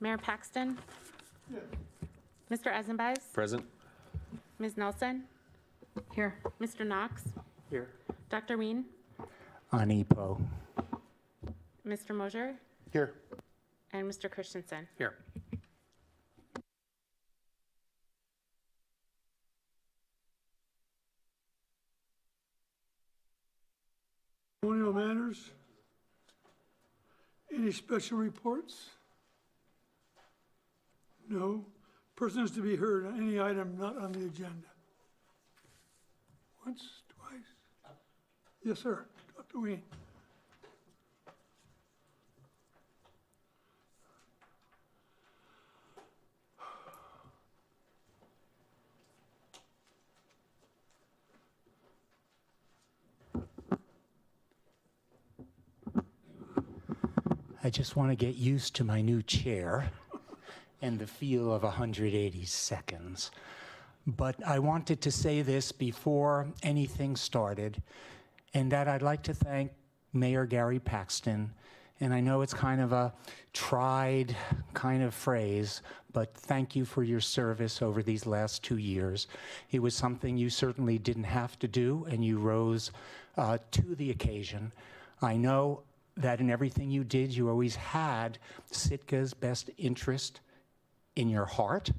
Mayor Paxton, Yes. Mr. Eisenbeis, Present. Ms. Nelson, Here. Mr. Knox, Here. Dr. Ween, On EPO. Mr. Mosier, Here. and Mr. Christensen. Here. Ceremonial matters? Any special reports? No. Persons to be heard on any item not on the agenda? Once, twice? Yes, sir. Dr. Ween. I just want to get used to my new chair and the feel of 180 seconds. But I wanted to say this before anything started, and that I'd like to thank Mayor Gary Paxton. And I know it's kind of a tried kind of phrase, but thank you for your service over these last 2 years. It was something you certainly didn't have to do, and you rose to the occasion. I know that in everything you did, you always had Sitka's best interest in your heart,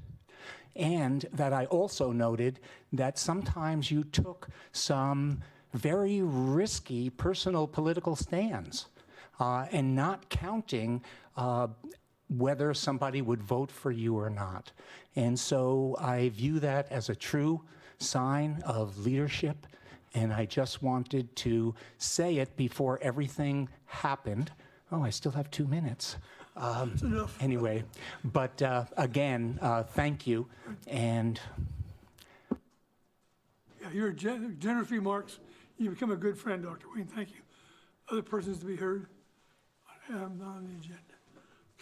and that I also noted that sometimes you took some very risky personal political stands, and not counting whether somebody would vote for you or not. And so I view that as a true sign of leadership, and I just wanted to say it before everything happened. Oh, I still have 2 minutes. That's enough. Anyway, but again, thank you, and Yeah, your generous remarks. You become a good friend, Dr. Ween. Thank you. Other persons to be heard not on the agenda.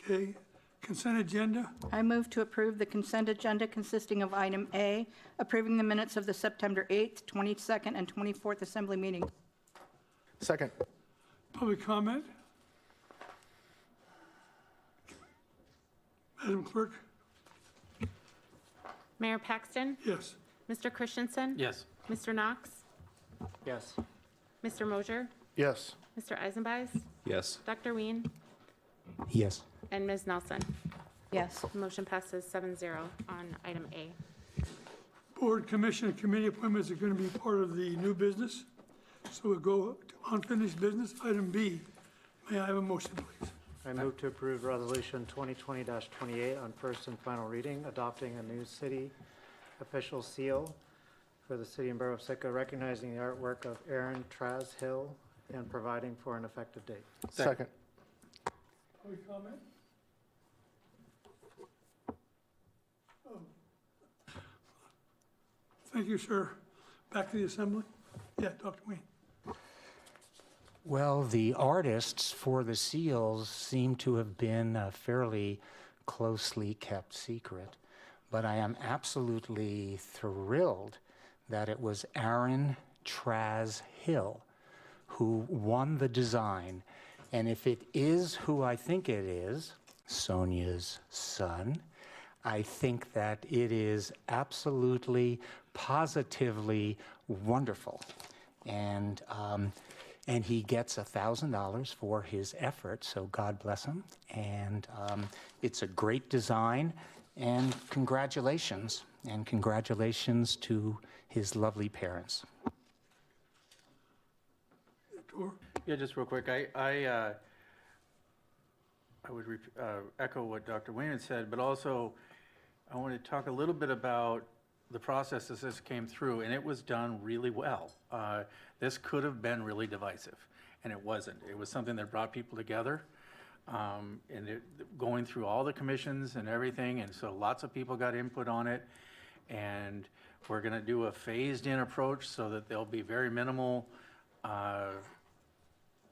Okay. Consent agenda. I move to approve the consent agenda consisting of item A, approving the minutes of the September 8th, 22nd, and 24th Assembly meeting. Second. Public comment. Madam Clerk? Mayor Paxton, Yes. Mr. Christensen, Yes. Mr. Knox, Yes. Mr. Mosier, Yes. Mr. Eisenbeis, Yes. Dr. Ween, yes. and Ms. Nelson. Yes. Motion passes 7-0 on item A. Board, commission, and committee appointments are going to be part of the new business. So we'll go to unfinished business. Item B. May I have a motion, please? I move to approve Resolution 2020-28 on first and final reading, adopting a new city official seal for the city and borough of Sitka, recognizing the artwork of Aaron Traz Hill and providing for an effective date. Second. Public comment? Oh. Thank you, sir. Back to the assembly. Yeah, Dr. Wayne. Well, the artists for the seals seem to have been a fairly closely kept secret, but I am absolutely thrilled that it was Aaron Traz Hill who won the design. And if it is who I think it is, Sonia's son, I think that it is absolutely, positively wonderful. And he gets $1,000 for his effort, so God bless him. And it's a great design, and congratulations to his lovely parents. Tor? Yeah, just real quick, I would echo what Dr. Wayne had said, but also I want to talk a little bit about the process as this came through, and it was done really well. This could have been really divisive, and it wasn't. It was something that brought people together, and going through all the commissions and everything, and so lots of people got input on it, and we're going to do a phased-in approach so that there'll be very minimal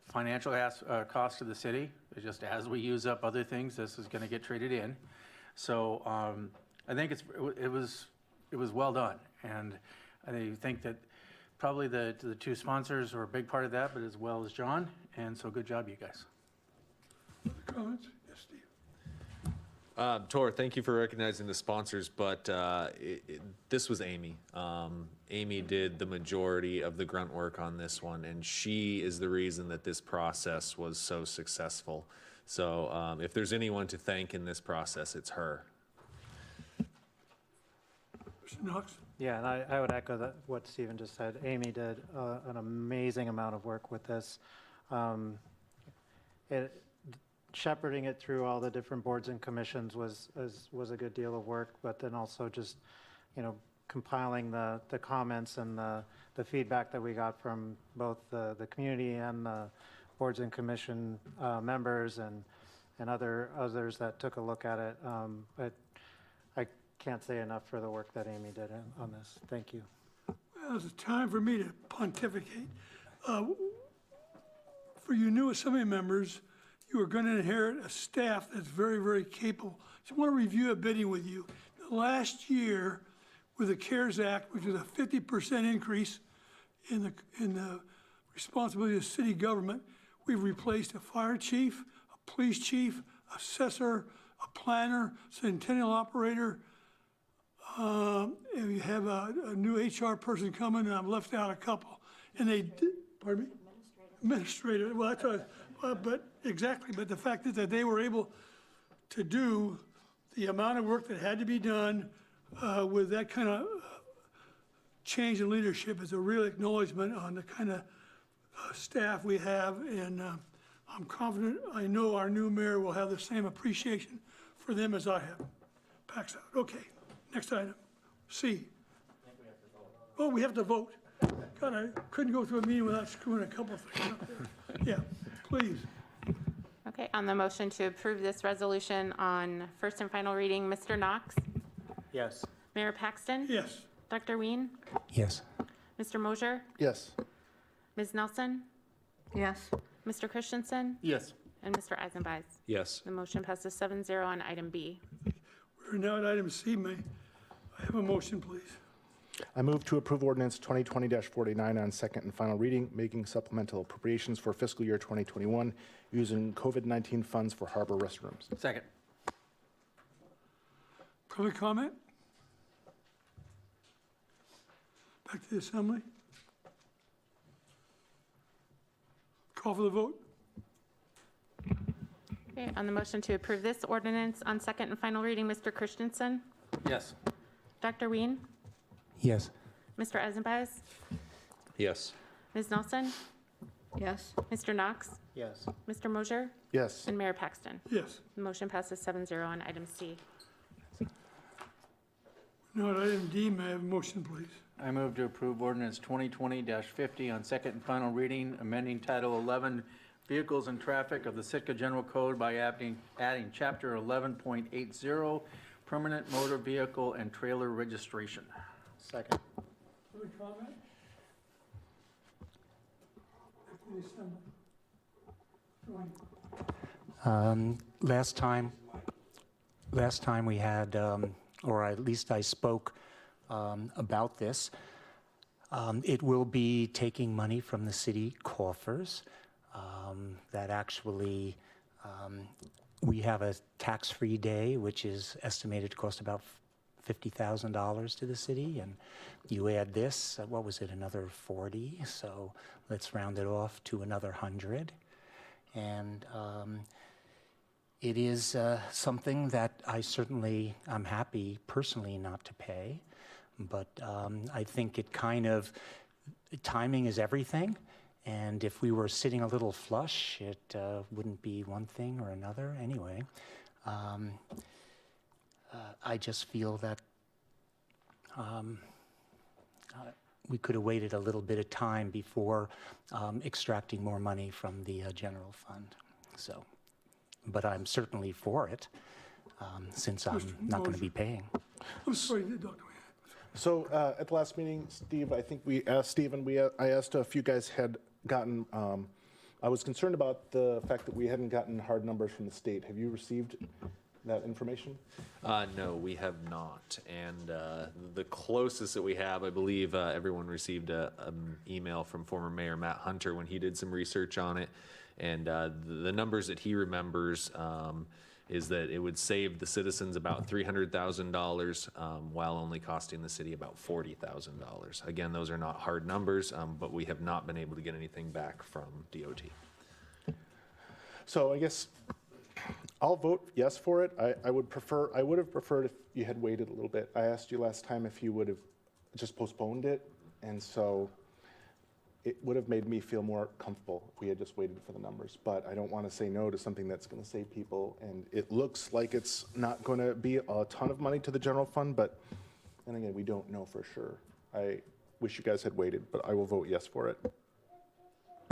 financial cost to the city. It's just as we use up other things, this is going to get traded in. So I think it was well done, and I think that probably the two sponsors were a big part of that, but as well as John, and so good job, you guys. Comments? Yes, Steve. Tor, thank you for recognizing the sponsors, but this was Amy. Amy did the majority of the grunt work on this one, and she is the reason that this process was so successful. So if there's anyone to thank in this process, it's her. Mr. Knox? Yeah, and I would echo that, what Stephen just said. Amy did an amazing amount of work with this. Shepherding it through all the different boards and commissions was a good deal of work, but then also just, compiling the comments and the feedback that we got from both the community and the boards and commission members and others that took a look at it. But I can't say enough for the work that Amy did on this. Thank you. Well, it's time for me to pontificate. For you new assembly members, you are going to inherit a staff that's very, very capable. So I want to review a bidding with you. Last year, with the CARES Act, which was a 50% increase in the responsibility of city government, we've replaced a fire chief, a police chief, assessor, a planner, centennial operator, and we have a new HR person coming, and I've left out a couple. And they did, pardon me? Administrator. Well, that's but exactly. But the fact is that they were able to do the amount of work that had to be done with that kind of change in leadership is a real acknowledgement on the kind of staff we have. And I'm confident, I know our new mayor will have the same appreciation for them as I have. Packs out. Okay. Next item, C. Oh, we have to vote. God, I couldn't go through a meeting without screwing a couple things up there. Yeah, please. Okay, on the motion to approve this resolution on first and final reading, Mr. Knox, Yes. Mayor Paxton, Yes. Dr. Ween, Yes. Mr. Mosher, Yes. Ms. Nelson, Yes. Mr. Christensen, Yes. and Mr. Eisenbais. Yes. The motion passes 7-0 on item B. We're now at item C, May I have a motion, please? I move to approve ordinance 2020-49 on second and final reading, making supplemental appropriations for fiscal year 2021 using COVID-19 funds for harbor restrooms. Second. Public comment? Back to the assembly. Call for the vote. Okay, on the motion to approve this ordinance on second and final reading, Mr. Christensen, Yes. Dr. Ween, Yes. Mr. Eisenbais, Yes. Ms. Nelson, Yes. Mr. Knox, Yes. Mr. Mosher, Yes. and Mayor Paxton. Yes. The motion passes 7-0 on item C. Now at item D, may I have a motion, please? I move to approve ordinance 2020-50 on second and final reading, amending Title 11, Vehicles and Traffic of the Sitka General Code by adding Chapter 11.80, Permanent Motor Vehicle and Trailer Registration. Second. Public comment? Back to the assembly. Last time we had, or at least I spoke about this. It will be taking money from the city coffers. That actually, we have a tax-free day, which is estimated to cost about $50,000 to the city, and you add this, what was it, another 40? So let's round it off to another 100. And it is something that I'm happy personally not to pay, but I think it timing is everything. And if we were sitting a little flush, it wouldn't be one thing or another anyway. I just feel that we could have waited a little bit of time before extracting more money from the general fund. So, but I'm certainly for it, since I'm not going to be paying. I'm sorry, Dr. Wayne. So at the last meeting, Steve, I think we asked Stephen, I asked if you guys had gotten, I was concerned about the fact that we hadn't gotten hard numbers from the state. Have you received that information? No, we have not. And the closest that we have, I believe everyone received an email from former Mayor Matt Hunter when he did some research on it. And the numbers that he remembers is that it would save the citizens about $300,000 while only costing the city about $40,000. Again, those are not hard numbers, but we have not been able to get anything back from DOT. So I guess I'll vote yes for it. I would have preferred if you had waited a little bit. I asked you last time if you would have just postponed it, and so it would have made me feel more comfortable if we had just waited for the numbers. But I don't want to say no to something that's going to save people, and it looks like it's not going to be a ton of money to the general fund, but then again, we don't know for sure. I wish you guys had waited, but I will vote yes for it.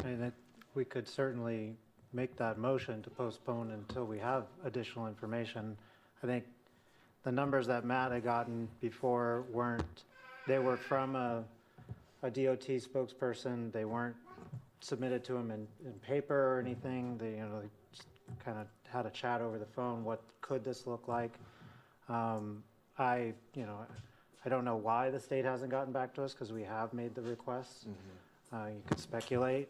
And we could certainly make that motion to postpone until we have additional information. I think the numbers that Matt had gotten before they were from a DOT spokesperson. They weren't submitted to him in paper or anything. They just kind of had a chat over the phone. What could this look like? I don't know why the state hasn't gotten back to us, because we have made the requests. You could speculate,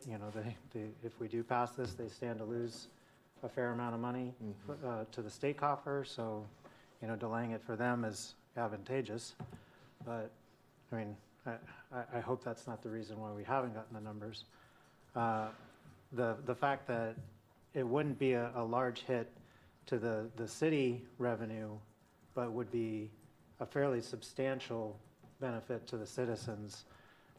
if we do pass this, they stand to lose a fair amount of money to the state coffer. So, delaying it for them is advantageous. But, I mean, I hope that's not the reason why we haven't gotten the numbers. The fact that it wouldn't be a large hit to the city revenue, but would be a fairly substantial benefit to the citizens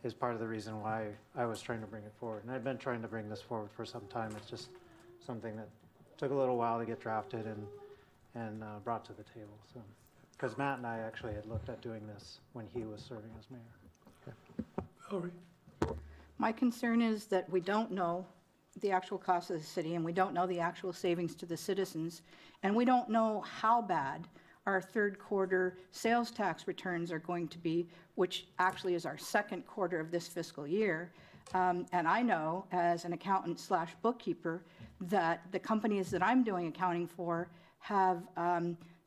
is part of the reason why I was trying to bring it forward. And I've been trying to bring this forward for some time. It's just something that took a little while to get drafted and brought to the table. So, because Matt and I actually had looked at doing this when he was serving as mayor. Valerie? My concern is that we don't know the actual cost of the city, and we don't know the actual savings to the citizens, and we don't know how bad our third quarter sales tax returns are going to be, which actually is our second quarter of this fiscal year. And I know, as an accountant / bookkeeper, that the companies that I'm doing accounting for have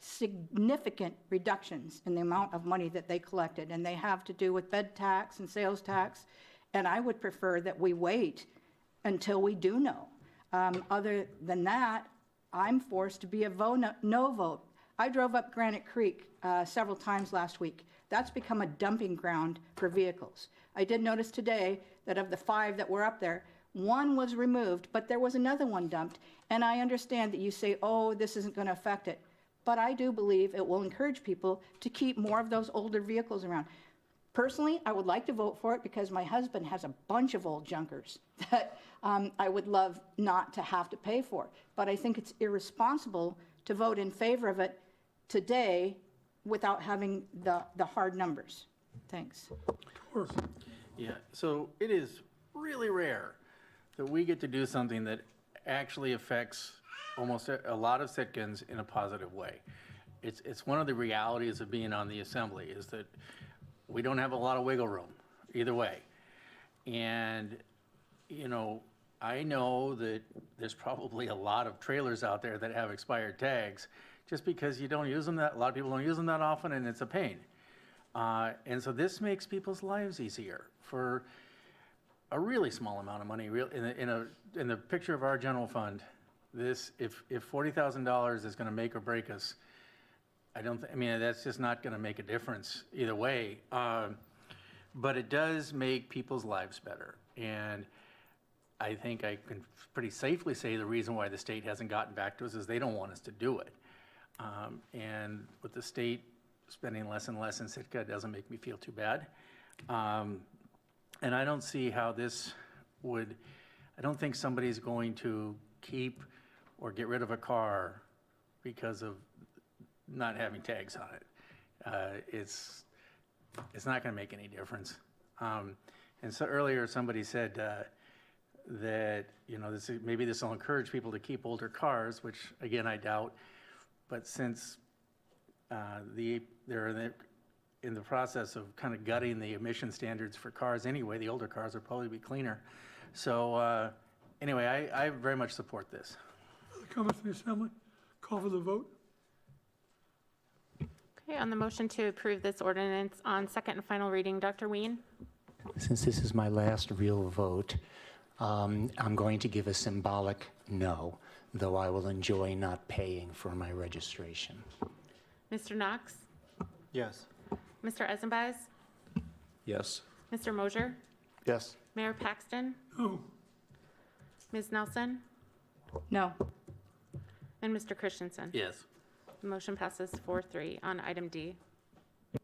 significant reductions in the amount of money that they collected, and they have to do with bed tax and sales tax. And I would prefer that we wait until we do know. Other than that, I'm forced to be a no vote. I drove up Granite Creek several times last week. That's become a dumping ground for vehicles. I did notice today that of the 5 that were up there, 1 was removed, but there was another one dumped. And I understand that you say, oh, this isn't going to affect it. But I do believe it will encourage people to keep more of those older vehicles around. Personally, I would like to vote for it because my husband has a bunch of old junkers that I would love not to have to pay for. But I think it's irresponsible to vote in favor of it today without having the hard numbers. Thanks. Yeah, so it is really rare that we get to do something that actually affects almost a lot of Sitkans in a positive way. It's one of the realities of being on the assembly is that we don't have a lot of wiggle room either way. And, I know that there's probably a lot of trailers out there that have expired tags just because you don't use them a lot of people don't use them that often, and it's a pain. And so this makes people's lives easier for a really small amount of money. In the picture of our general fund, this if $40,000 is going to make or break us, that's just not going to make a difference either way. But it does make people's lives better, and I think I can pretty safely say the reason why the state hasn't gotten back to us is they don't want us to do it. And with the state spending less and less in Sitka, it doesn't make me feel too bad. And I don't see how I don't think somebody's going to keep or get rid of a car because of not having tags on it. It's not going to make any difference. And so earlier somebody said that maybe this will encourage people to keep older cars, which again I doubt. But since they're in the process of kind of gutting the emission standards for cars anyway, the older cars will probably be cleaner. So anyway, I very much support this. Other comments from the assembly? Call for the vote. Okay, on the motion to approve this ordinance on second and final reading, Dr. Ween? Since this is my last real vote, I'm going to give a symbolic no, though I will enjoy not paying for my registration. Mr. Knox? Yes. Mr. Ezenbys? Yes. Mr. Mosier? Yes. Mayor Paxton? No. Ms. Nelson? No. And Mr. Christensen? Yes. The motion passes 4-3 on item D. I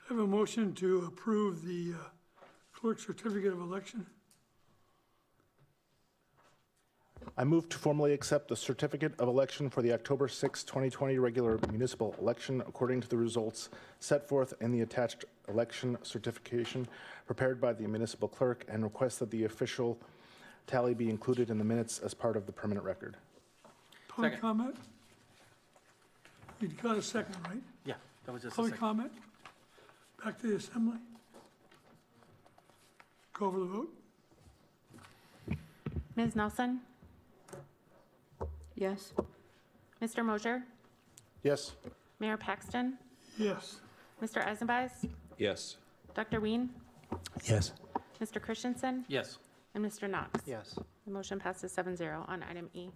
have a motion to approve the clerk's certificate of election. I move to formally accept the certificate of election for the October 6, 2020 regular municipal election according to the results set forth in the attached election certification prepared by the municipal clerk, and request that the official tally be included in the minutes as part of the permanent record. Public Second. comment? You got a second, right? Yeah, that was just a Public second. comment? Back to the assembly? Call for the vote? Ms. Nelson? Yes. Mr. Mosier? Yes. Mayor Paxton? Yes. Mr. Ezenbys? Yes. Dr. Ween? Yes. Mr. Christensen? Yes. And Mr. Knox? Yes. The motion passes 7-0 on item E.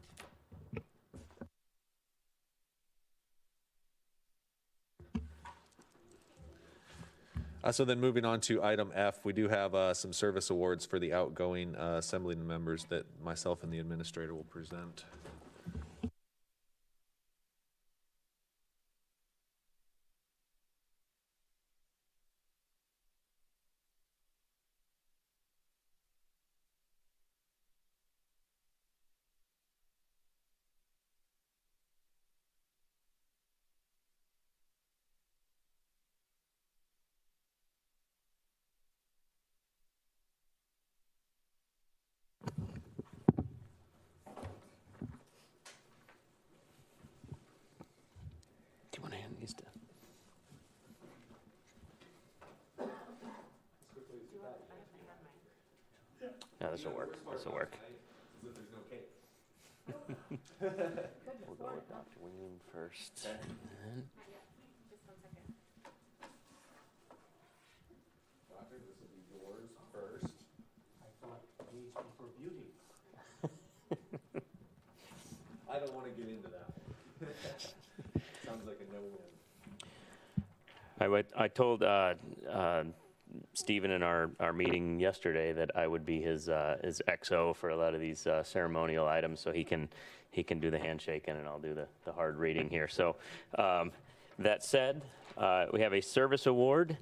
So then moving on to item F, we do have some service awards for the outgoing assembly members that myself and the administrator will present. Do you want to hand these to? Yeah, this will work. This will work. We'll go with Dr. Ween first. And then Doctor, this will be yours first. I thought age before beauty. I don't want to get into that one. Sounds like a no-win. I told Stephen in our meeting yesterday that I would be his XO for a lot of these ceremonial items, so he can do the handshaking and I'll do the hard reading here. So that said, we have a service award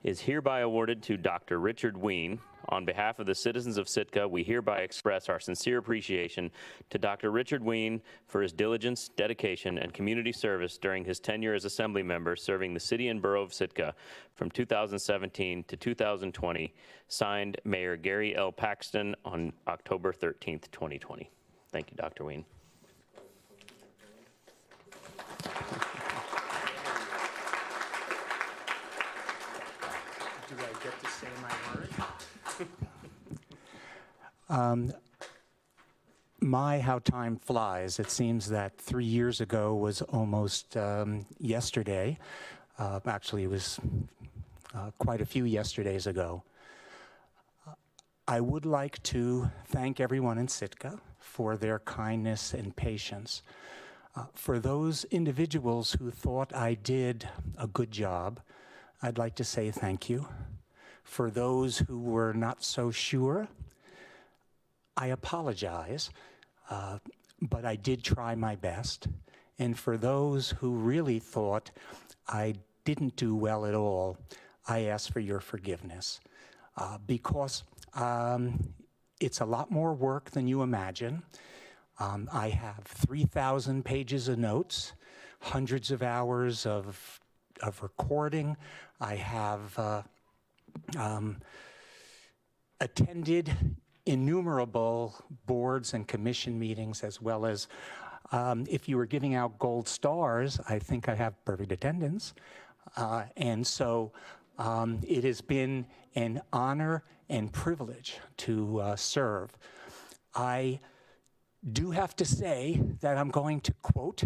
is hereby awarded to Dr. Richard Ween. On behalf of the citizens of Sitka, we hereby express our sincere appreciation to Dr. Richard Ween for his diligence, dedication, and community service during his tenure as Assembly member serving the city and borough of Sitka from 2017 to 2020. Signed, Mayor Gary L. Paxton on October 13th, 2020. Thank you, Dr. Ween. Do I get to say my word? How time flies. It seems that 3 years ago was almost yesterday. Actually, it was quite a few yesterdays ago. I would like to thank everyone in Sitka for their kindness and patience. For those individuals who thought I did a good job, I'd like to say thank you. For those who were not so sure, I apologize, but I did try my best. And for those who really thought I didn't do well at all, I ask for your forgiveness, because it's a lot more work than you imagine. I have 3,000 pages of notes, hundreds of hours of recording. I have attended innumerable boards and commission meetings, as well as, if you were giving out gold stars, I think I have perfect attendance. And so it has been an honor and privilege to serve. I do have to say that I'm going to quote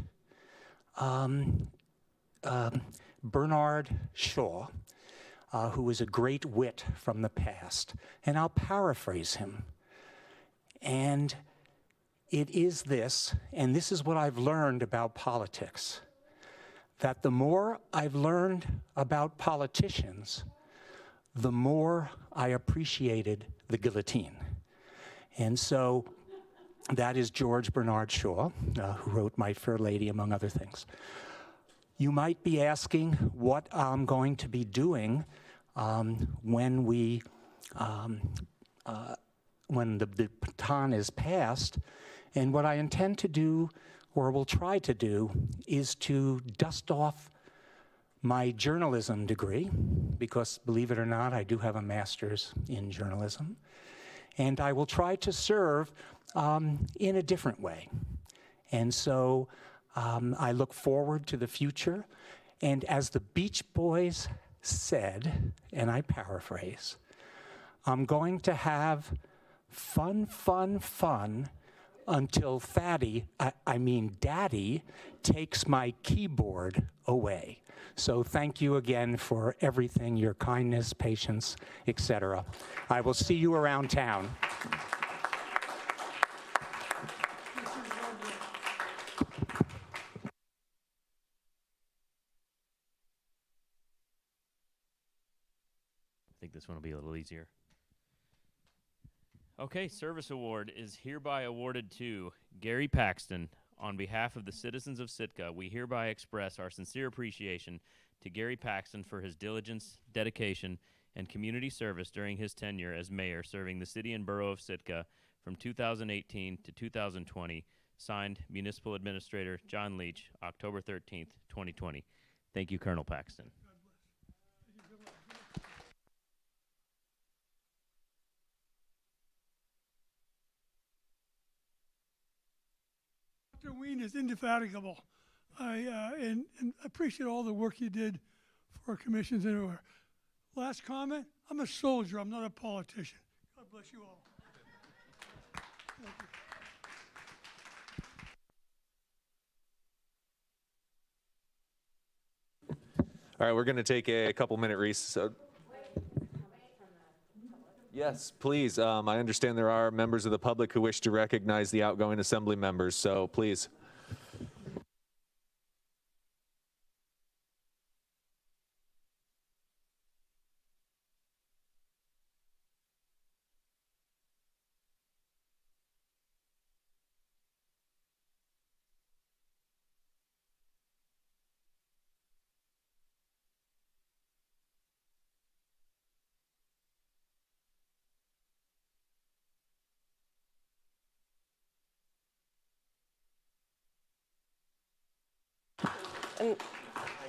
Bernard Shaw. who was a great wit from the past. And I'll paraphrase him. And it is this, and this is what I've learned about politics, that the more I've learned about politicians, the more I appreciated the guillotine. And so that is George Bernard Shaw, who wrote My Fair Lady, among other things. You might be asking what I'm going to be doing when the baton is passed. And what I intend to do, or will try to do, is to dust off my journalism degree, because believe it or not, I do have a master's in journalism. And I will try to serve in a different way. And so I look forward to the future. And as the Beach Boys said, and I paraphrase, I'm going to have fun, fun, fun until Daddy takes my keyboard away. So thank you again for everything, your kindness, patience, etc. I will see you around town. I think this one will be a little easier. Okay, service award is hereby awarded to Gary Paxton. On behalf of the citizens of Sitka, we hereby express our sincere appreciation to Gary Paxton for his diligence, dedication, and community service during his tenure as mayor, serving the city and borough of Sitka from 2018 to 2020. Signed, Municipal Administrator John Leach, October 13th, 2020. Thank you, Colonel Paxton. Dr. Ween is indefatigable. And appreciate all the work you did for our commissions everywhere. Last comment, I'm a soldier, I'm not a politician. God bless you all. Thank you. All right, we're going to take a couple-minute recess. Yes, please. I understand there are members of the public who wish to recognize the outgoing assembly members, so please.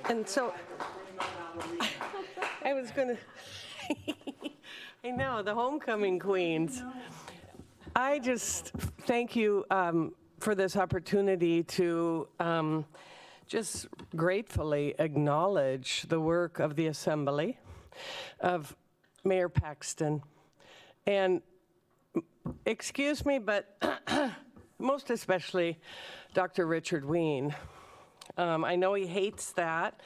And so I was going to, I know, the homecoming queens. I just thank you for this opportunity to just gratefully acknowledge the work of the Assembly, of Mayor Paxton. And excuse me, but most especially Dr. Richard Ween. I know he hates that.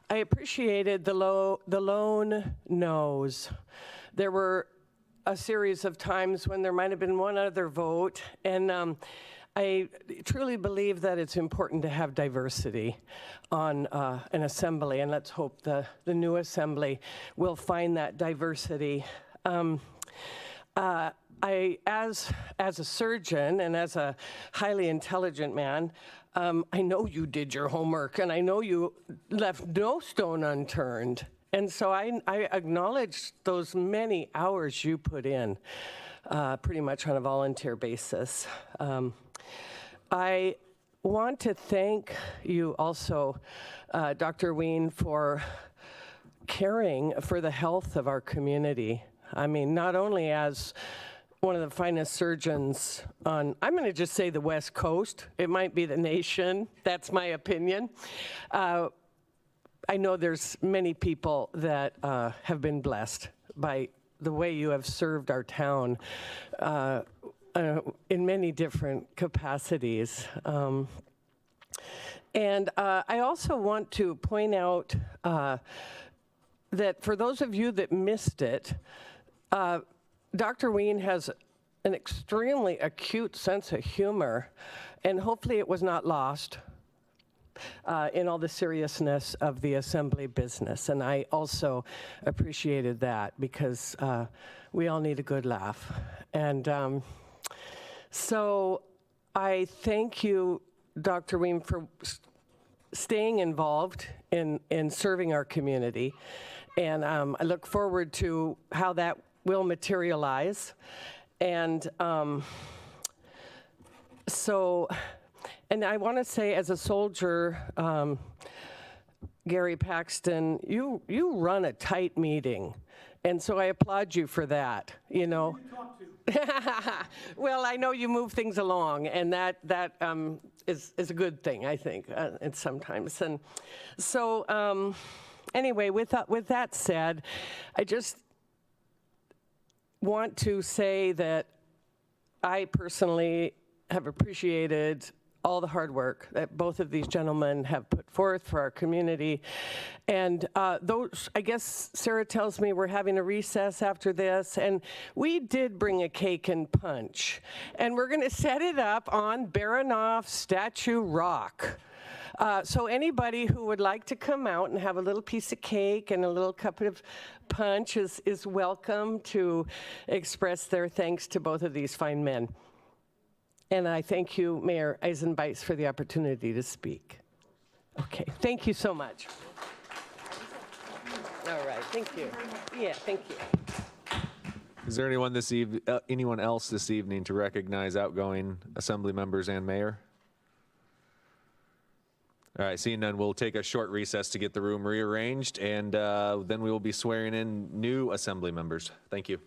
I appreciated the lone no's. There were a series of times when there might have been one other vote, and I truly believe that it's important to have diversity on an assembly, and let's hope the new assembly will find that diversity. As a surgeon and as a highly intelligent man, I know you did your homework, and I know you left no stone unturned. And so I acknowledge those many hours you put in, pretty much on a volunteer basis. I want to thank you also, Dr. Ween, for caring for the health of our community. I mean, not only as one of the finest surgeons on, I'm going to just say the West Coast. It might be the nation. That's my opinion. I know there's many people that have been blessed by the way you have served our town in many different capacities. And I also want to point out that for those of you that missed it, Dr. Ween has an extremely acute sense of humor, and hopefully it was not lost in all the seriousness of the assembly business. And I also appreciated that because we all need a good laugh. And so I thank you, Dr. Weem, for staying involved in serving our community. And I look forward to how that will materialize. And and I want to say, as a soldier, Gary Paxton, you run a tight meeting, and so I applaud you for that. You know. Well, I know you move things along, and that is a good thing, I think, and sometimes. And so, anyway, with that said, I just want to say that I personally have appreciated all the hard work that both of these gentlemen have put forth for our community. And those, I guess Sarah tells me we're having a recess after this, and we did bring a cake and punch. And we're gonna set it up on Baranoff Statue Rock. So anybody who would like to come out and have a little piece of cake and a little cup of punch is welcome to express their thanks to both of these fine men. And I thank you, Mayor Eisenbeis, for the opportunity to speak. Okay, thank you so much. All right, thank you. Yeah, thank you. Is there anyone else this evening to recognize outgoing assembly members and mayor? All right, seeing none, we'll take a short recess to get the room rearranged, and then we will be swearing in new assembly members. Thank you.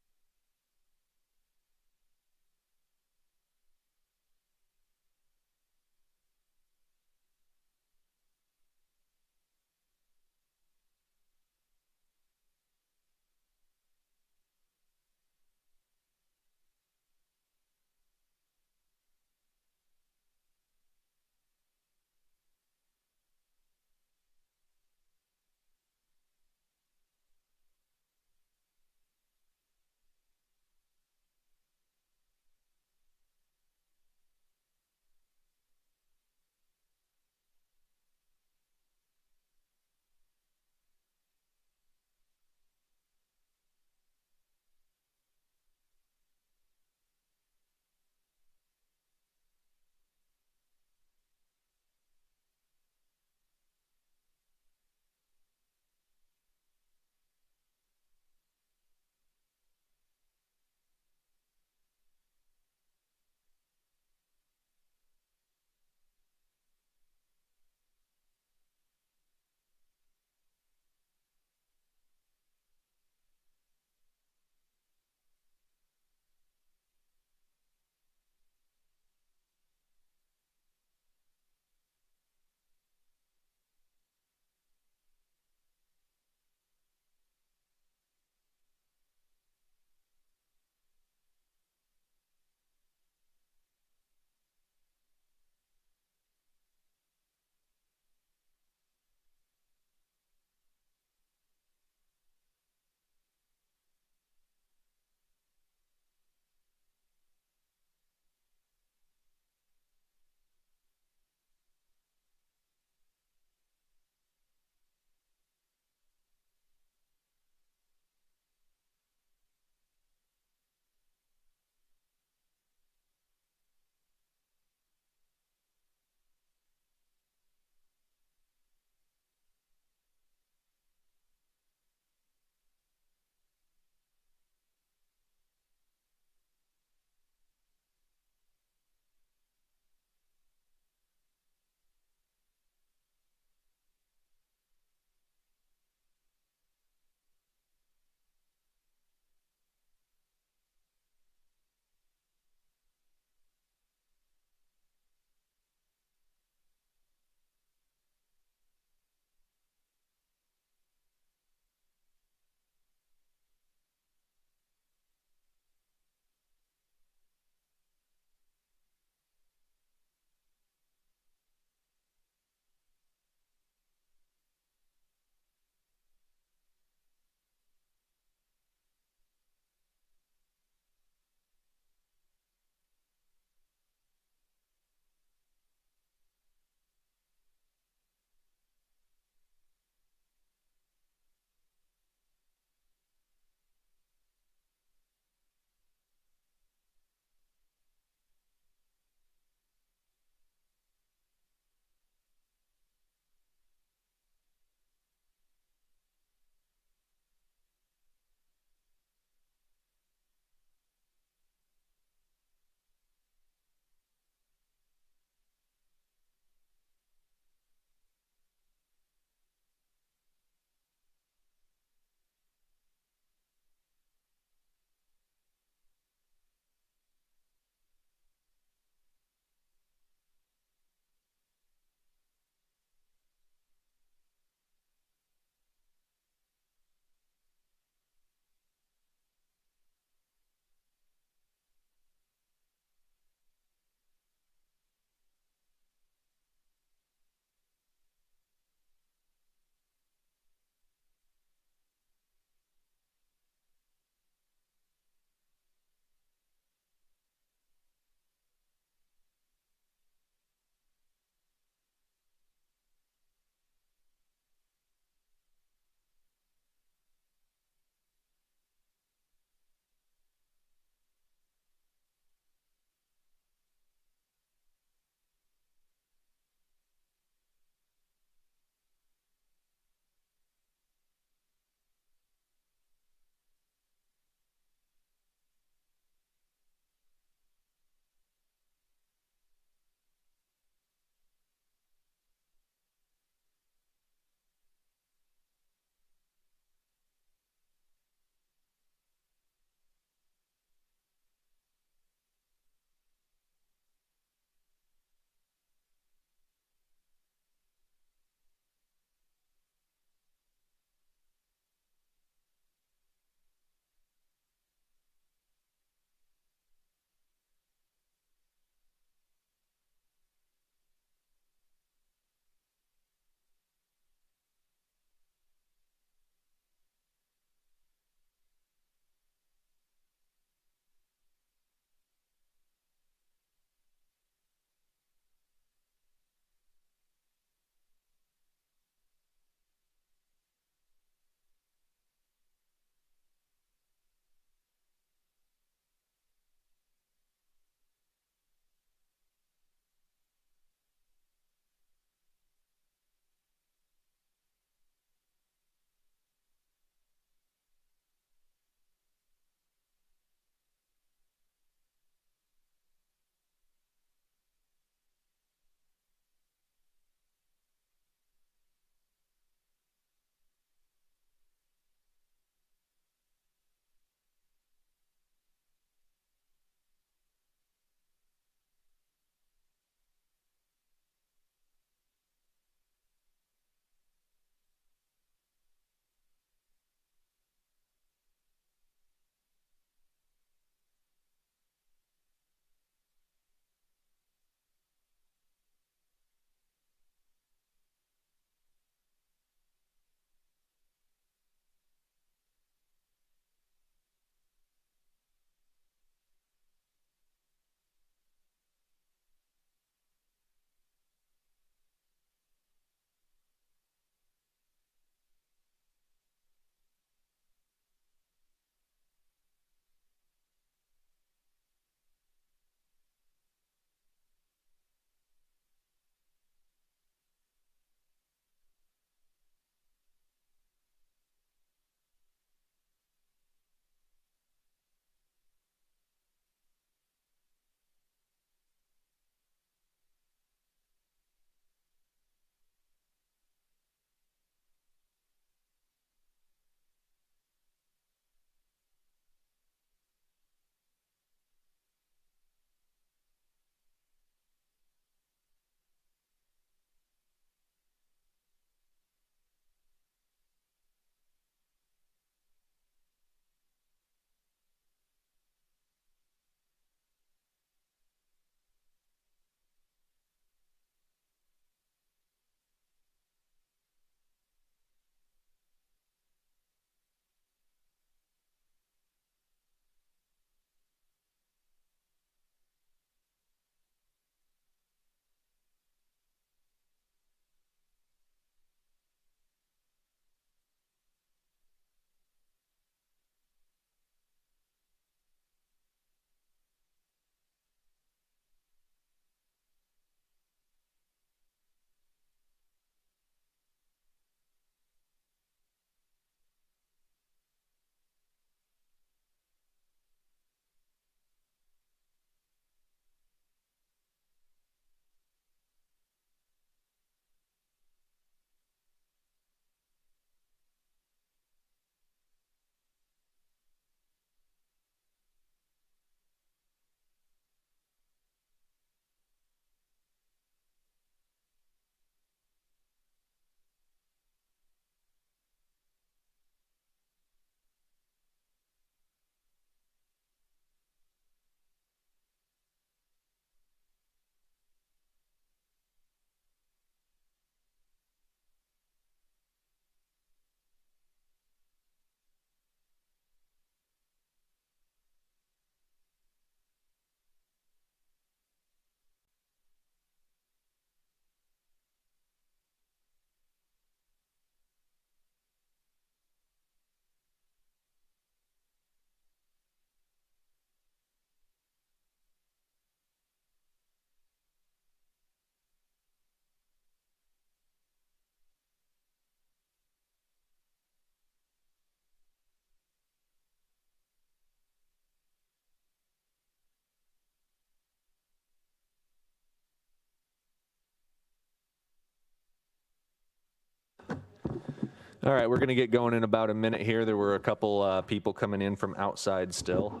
All right, we're going to get going in about a minute here. There were a couple people coming in from outside still.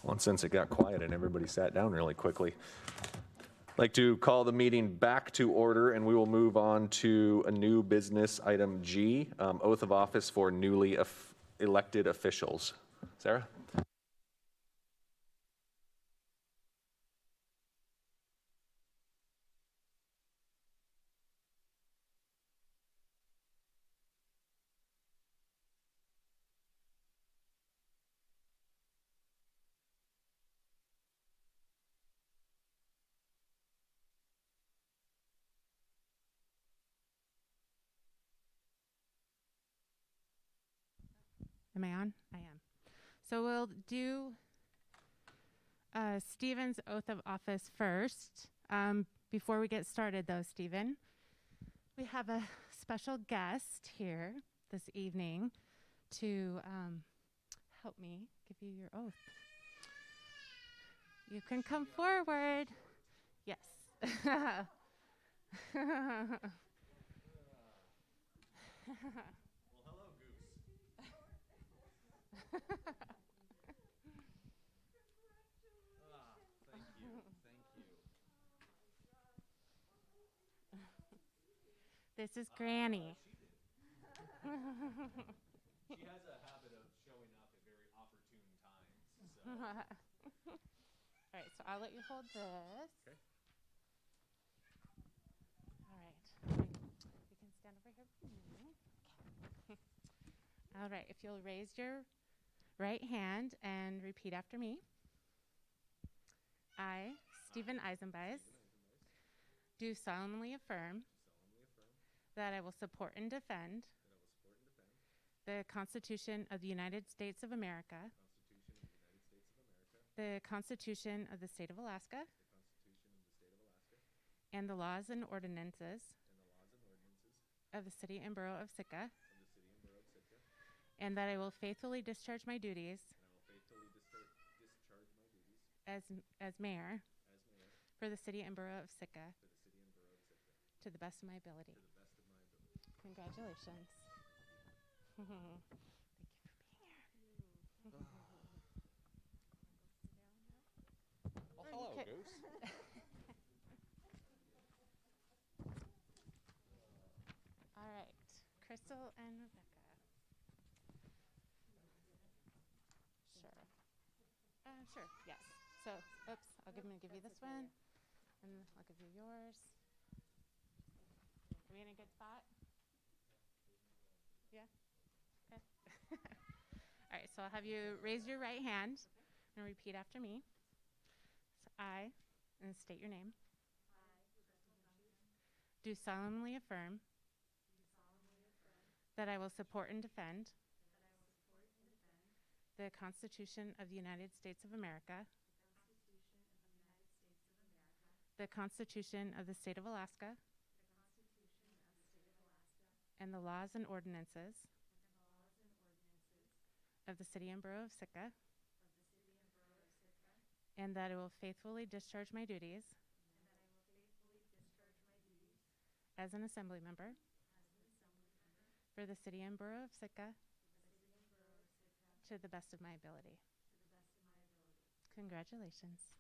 Well, since it got quiet and everybody sat down really quickly, I'd like to call the meeting back to order, and we will move on to a new business item G, oath of office for newly elected officials. Sarah? Am I on? I am. So we'll do Stephen's oath of office first. Before we get started, though, Stephen, we have a special guest here this evening to help me give you your oath. You can come forward. Yes. This is Granny. She has a habit of showing up at very opportune times. All right, so I'll let you hold this. Okay. All right. You can stand over here for me. Okay. All right, if you'll raise your right hand and repeat after me. I, Stephen Eisenbeis, do solemnly affirm that I will support and defend the Constitution of the United States of America, the Constitution of the State of Alaska, and the laws and ordinances of the City and Borough of Sitka, and that I will faithfully discharge my duties as mayor for the City and Borough of Sitka to the best of my ability. Congratulations. Thank you for being here. Well, hello, Goose. All right, Crystal and Rebecca. Sure. Sure, yes. So, oops, I'll give you this one, and I'll give you yours. Are we in a good spot? Yeah? Okay. All right, so I'll have you raise your right hand and repeat after me. So I, and state your name, do solemnly affirm that I will support and defend the Constitution of the United States of America, the Constitution of the State of Alaska, and the laws and ordinances of the City and Borough of Sitka, and that I will faithfully discharge my duties as an assembly member for the City and Borough of Sitka to the best of my ability. Congratulations.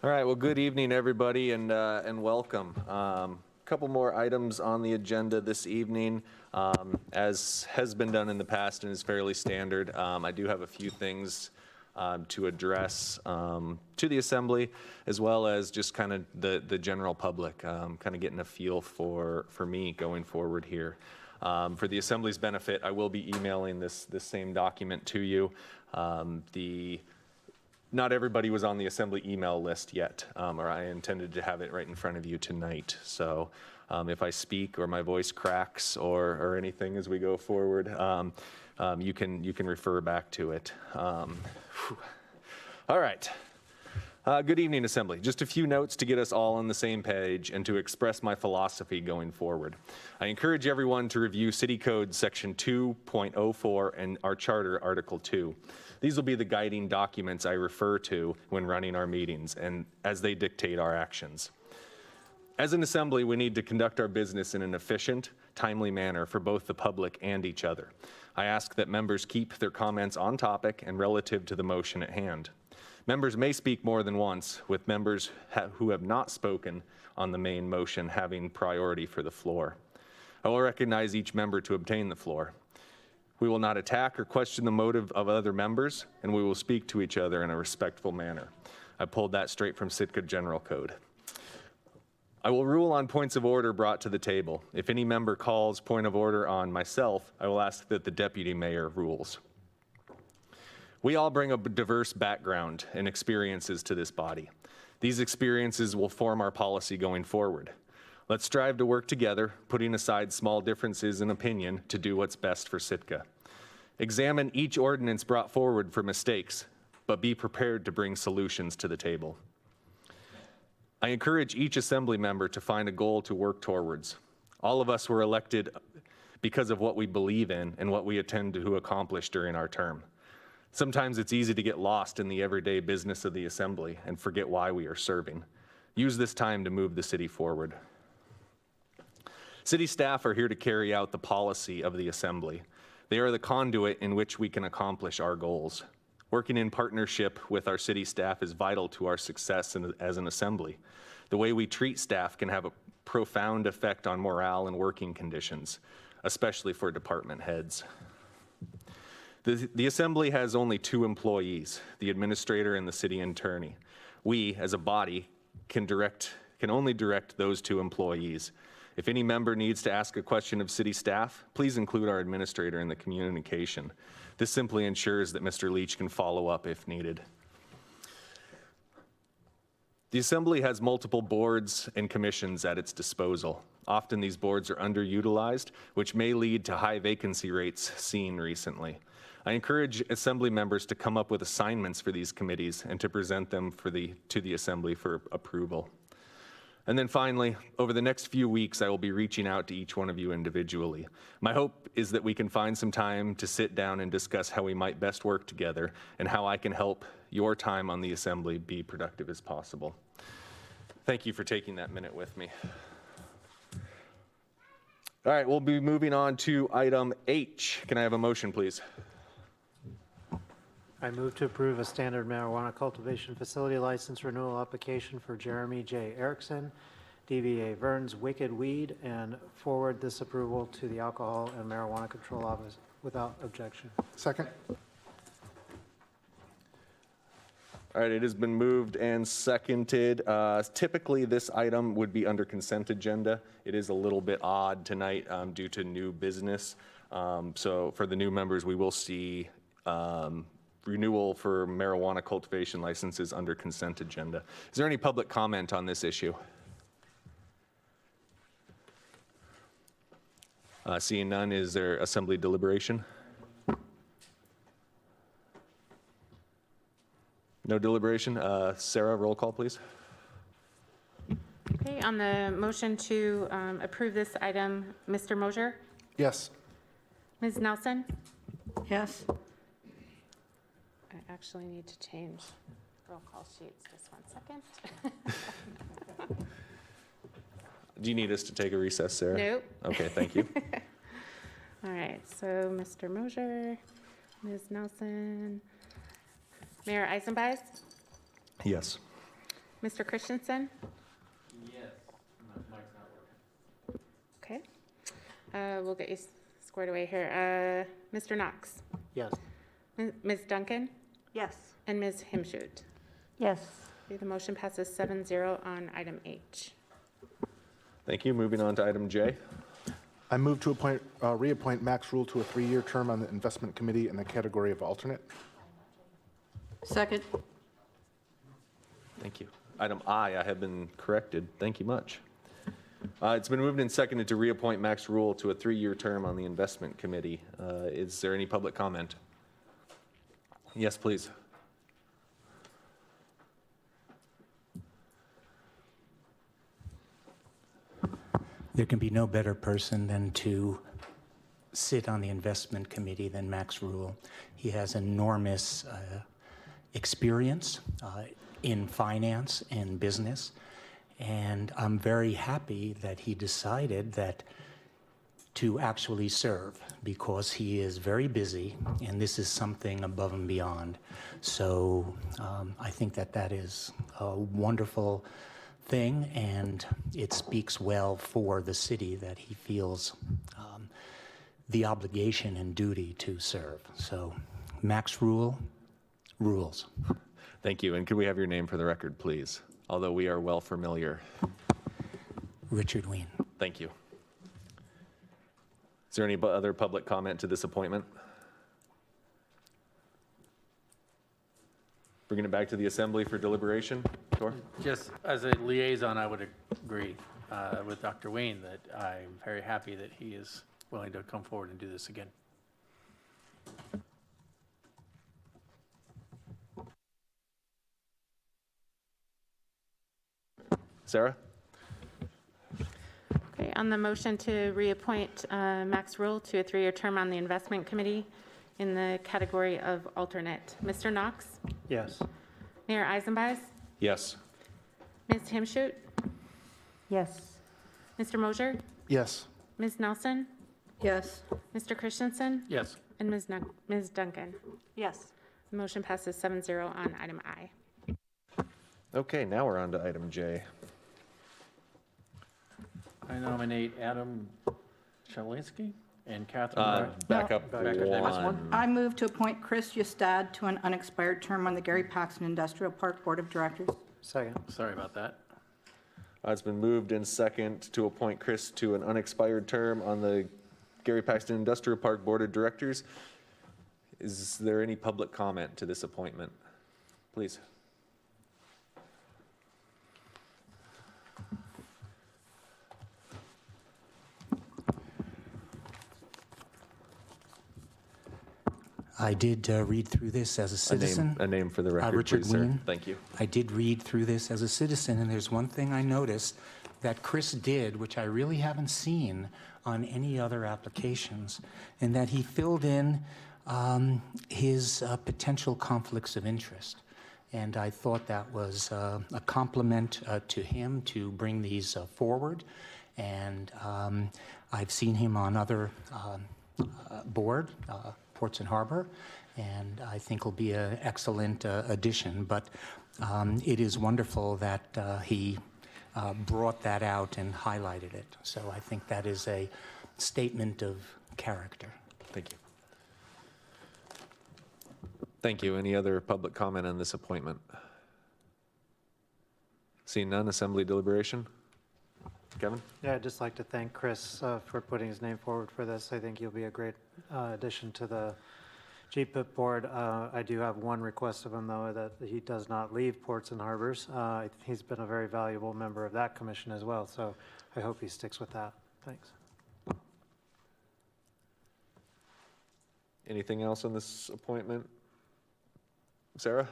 All right, well, good evening, everybody, and welcome. Couple more items on the agenda this evening. As has been done in the past and is fairly standard, I do have a few things to address to the Assembly, as well as just kind of the general public, kind of getting a feel for me going forward here. For the Assembly's benefit, I will be emailing this same document to you. Not everybody was on the Assembly email list yet, or I intended to have it right in front of you tonight. So if I speak or my voice cracks or anything as we go forward, you can refer back to it. All right. Good evening, Assembly. Just a few notes to get us all on the same page and to express my philosophy going forward. I encourage everyone to review City Code Section 2.04 and our Charter Article 2. These will be the guiding documents I refer to when running our meetings and as they dictate our actions. As an Assembly, we need to conduct our business in an efficient, timely manner for both the public and each other. I ask that members keep their comments on topic and relative to the motion at hand. Members may speak more than once, with members who have not spoken on the main motion having priority for the floor. I will recognize each member to obtain the floor. We will not attack or question the motive of other members, and we will speak to each other in a respectful manner. I pulled that straight from Sitka General Code. I will rule on points of order brought to the table. If any member calls point of order on myself, I will ask that the deputy mayor rules. We all bring a diverse background and experiences to this body. These experiences will form our policy going forward. Let's strive to work together, putting aside small differences in opinion to do what's best for Sitka. Examine each ordinance brought forward for mistakes, but be prepared to bring solutions to the table. I encourage each Assembly member to find a goal to work towards. All of us were elected because of what we believe in and what we intend to accomplish during our term. Sometimes it's easy to get lost in the everyday business of the Assembly and forget why we are serving. Use this time to move the city forward. City staff are here to carry out the policy of the Assembly. They are the conduit in which we can accomplish our goals. Working in partnership with our city staff is vital to our success as an Assembly. The way we treat staff can have a profound effect on morale and working conditions, especially for department heads. The Assembly has only 2 employees, the administrator and the city attorney. We, as a body, can only direct those 2 employees. If any member needs to ask a question of city staff, please include our administrator in the communication. This simply ensures that Mr. Leach can follow up if needed. The Assembly has multiple boards and commissions at its disposal. Often these boards are underutilized, which may lead to high vacancy rates seen recently. I encourage Assembly members to come up with assignments for these committees and to present them to the Assembly for approval. And then finally, over the next few weeks, I will be reaching out to each one of you individually. My hope is that we can find some time to sit down and discuss how we might best work together and how I can help your time on the Assembly be productive as possible. Thank you for taking that minute with me. All right, we'll be moving on to item H. Can I have a motion, please? I move to approve a standard marijuana cultivation facility license renewal application for Jeremy J. Erickson, DBA Vern's Wicked Weed, and forward this approval to the Alcohol and Marijuana Control Office without objection. Second? All right, it has been moved and seconded. Typically, this item would be under consent agenda. It is a little bit odd tonight due to new business. So for the new members, we will see renewal for marijuana cultivation licenses under consent agenda. Is there any public comment on this issue? Seeing none, is there Assembly deliberation? No deliberation. Sarah, roll call, please. Okay, on the motion to approve this item, Mr. Mosier, Yes. Ms. Nelson? Yes? I actually need to change roll call sheets, just 1 second. Do you need us to take a recess, Sarah? Nope. Okay, thank you. All right, so Mr. Mosier, Ms. Nelson, Mayor Eisenbeis, Yes. Mr. Christensen? Yes. My mic's not working. Okay. We'll get you squared away here. Mr. Knox? Yes. Ms. Duncan? Yes. And Ms. Himshoot? Yes. Okay, the motion passes 7-0 on item H. Thank you. Moving on to item J. I move to reappoint Max Rule to a 3-year term on the Investment Committee in the category of alternate. Second? Thank you. Item I have been corrected. Thank you much. It's been moved and seconded to reappoint Max Rule to a 3-year term on the Investment Committee. Is there any public comment? Yes, please. There can be no better person than to sit on the investment committee than Max Rule. He has enormous experience in finance and business, and I'm very happy that he decided that to actually serve, because he is very busy and this is something above and beyond. So I think that that is a wonderful thing, and it speaks well for the city that he feels the obligation and duty to serve. So Max Rule rules. Thank you. And could we have your name for the record, please? Although we are well familiar. Richard Ween. Thank you. Is there any other public comment to this appointment? Bringing it back to the assembly for deliberation. Tor? Just as a liaison, I would agree with Dr. Wayne that I'm very happy that he is willing to come forward and do this again. Sarah? Okay, on the motion to reappoint Max Rule to a 3-year term on the Investment Committee in the category of alternate, Mr. Knox, Yes. Mayor Eisenbach, Yes. Ms. Himschoot, Yes. Mr. Mosier, Yes. Ms. Nelson, Yes. Mr. Christensen, Yes. and Ms. Duncan. Yes. The motion passes 7-0 on item I. Okay, now we're on to item J. I nominate Adam Chalinsky and Catherine. Back up Back up. Next one. I move to appoint Chris Yestad to an unexpired term on the Gary Paxton Industrial Park Board of Directors. Second. Sorry about that. It's been moved and second to appoint Chris to an unexpired term on the Gary Paxton Industrial Park Board of Directors. Is there any public comment to this appointment? Please. I did read through this as a citizen. A name for the record, Richard please, sir. Ween. Thank you. I did read through this as a citizen, and there's one thing I noticed that Chris did, which I really haven't seen on any other applications, and that he filled in his potential conflicts of interest. And I thought that was a compliment to him to bring these forward. And I've seen him on other board, Ports and Harbor, and I think will be an excellent addition. But it is wonderful that he brought that out and highlighted it. So I think that is a statement of character. Thank you. Thank you. Any other public comment on this appointment? Seeing none, assembly deliberation. Kevin? Yeah, I'd just like to thank Chris for putting his name forward for this. I think he'll be a great addition to the GPIP board. I do have one request of him, though, that he does not leave Ports and Harbors. He's been a very valuable member of that commission as well, so I hope he sticks with that. Thanks. Anything else on this appointment? Sarah?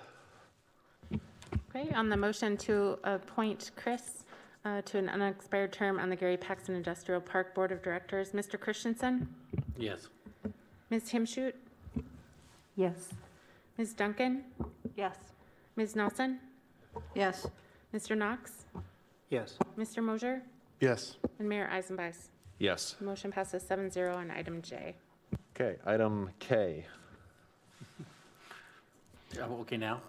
Okay, on the motion to appoint Chris to an unexpired term on the Gary Paxton Industrial Park Board of Directors, Mr. Christensen, Yes. Ms. Himschoot, Yes. Ms. Duncan, Yes. Ms. Nelson, Yes. Mr. Knox, Yes. Mr. Mosier, Yes. and Mayor Eisenbach. Yes. Motion passes 7-0 on item J. Okay, item K. Okay, now.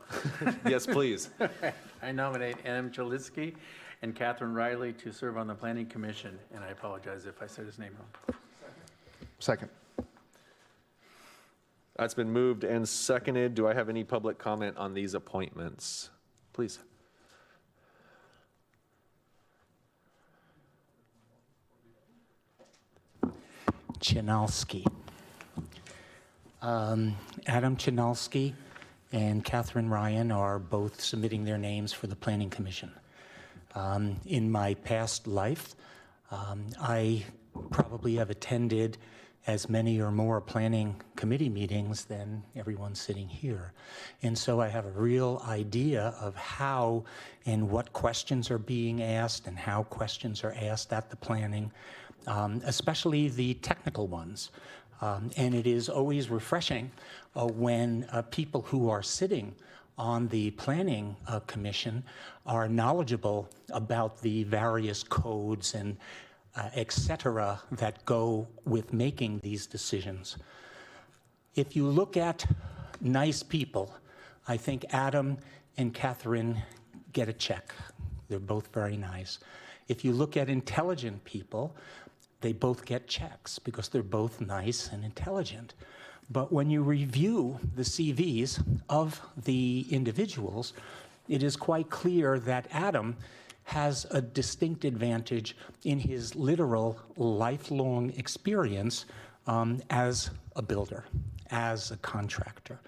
Yes, please. I nominate Adam Chalinsky and Catherine Riley to serve on the Planning Commission, and I apologize if I said his name wrong. Second. That's been moved and seconded. Do I have any public comment on these appointments? Please. Chinalski. Adam Chinalski and Catherine Ryan are both submitting their names for the Planning Commission. In my past life, I probably have attended as many or more planning committee meetings than everyone sitting here. And so I have a real idea of how and what questions are being asked and how questions are asked at the planning, especially the technical ones. And it is always refreshing when people who are sitting on the Planning Commission are knowledgeable about the various codes and et cetera that go with making these decisions. If you look at nice people, I think Adam and Catherine get a check. They're both very nice. If you look at intelligent people, they both get checks because they're both nice and intelligent. But when you review the CVs of the individuals, it is quite clear that Adam has a distinct advantage in his literal lifelong experience as a builder, as a contractor.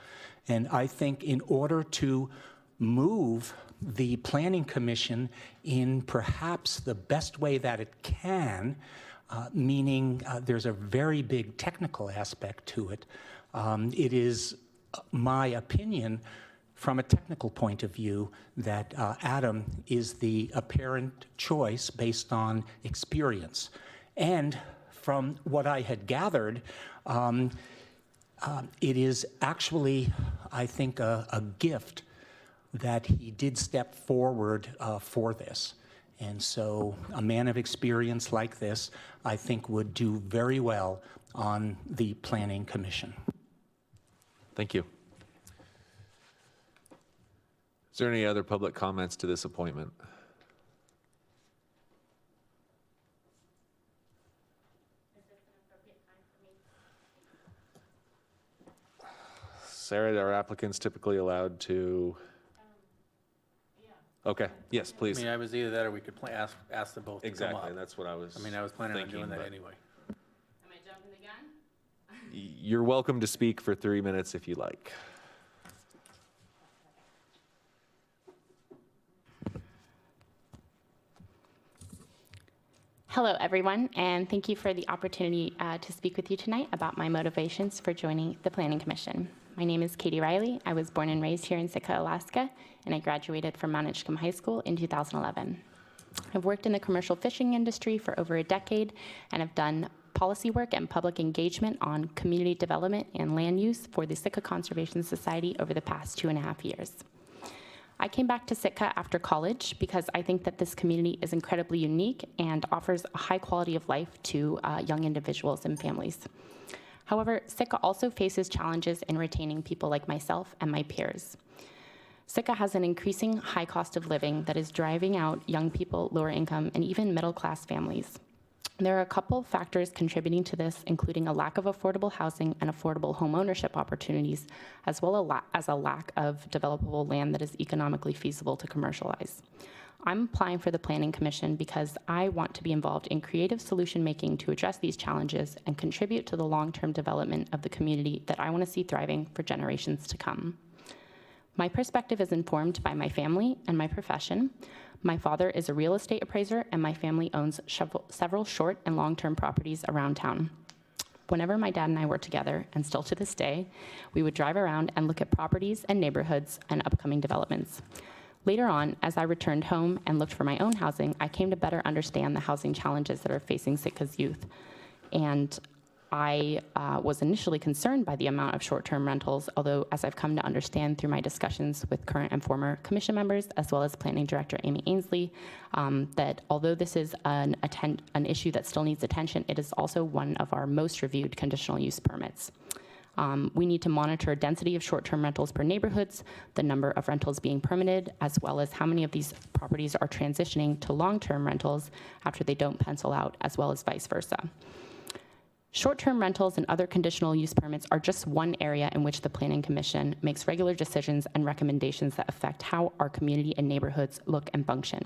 And I think in order to move the Planning Commission in perhaps the best way that it can, meaning there's a very big technical aspect to it, it is my opinion from a technical point of view that Adam is the apparent choice based on experience. And from what I had gathered, it is actually, I think, a gift that he did step forward for this. And so a man of experience like this, I think, would do very well on the Planning Commission. Thank you. Is there any other public comments to this appointment? Sarah, are applicants typically allowed to? Okay, yes, I please. mean, I was either that or we could ask them both to come Exactly, up. that's what I was I mean, I was planning on thinking, doing that but anyway. Am I jumping the gun? You're welcome to speak for 3 minutes if you like. Hello, everyone, and thank you for the opportunity to speak with you tonight about my motivations for joining the Planning Commission. My name is Katie Riley. I was born and raised here in Sitka, Alaska, and I graduated from Mount Edgecombe High School in 2011. I've worked in the commercial fishing industry for over a decade and have done policy work and public engagement on community development and land use for the Sitka Conservation Society over the past 2.5 years. I came back to Sitka after college because I think that this community is incredibly unique and offers a high quality of life to young individuals and families. However, Sitka also faces challenges in retaining people like myself and my peers. Sitka has an increasing high cost of living that is driving out young people, lower income, and even middle-class families. There are a couple factors contributing to this, including a lack of affordable housing and affordable home ownership opportunities, as well as a lack of developable land that is economically feasible to commercialize. I'm applying for the Planning Commission because I want to be involved in creative solution making to address these challenges and contribute to the long-term development of the community that I want to see thriving for generations to come. My perspective is informed by my family and my profession. My father is a real estate appraiser, and my family owns several short and long-term properties around town. Whenever my dad and I were together, and still to this day, we would drive around and look at properties and neighborhoods and upcoming developments. Later on, as I returned home and looked for my own housing, I came to better understand the housing challenges that are facing Sitka's youth. And I was initially concerned by the amount of short-term rentals, although as I've come to understand through my discussions with current and former commission members, as well as Planning Director Amy Ainsley, that although this is an issue that still needs attention, it is also one of our most reviewed conditional use permits. We need to monitor density of short-term rentals per neighborhoods, the number of rentals being permitted, as well as how many of these properties are transitioning to long-term rentals after they don't pencil out, as well as vice versa. Short-term rentals and other conditional use permits are just one area in which the Planning Commission makes regular decisions and recommendations that affect how our community and neighborhoods look and function.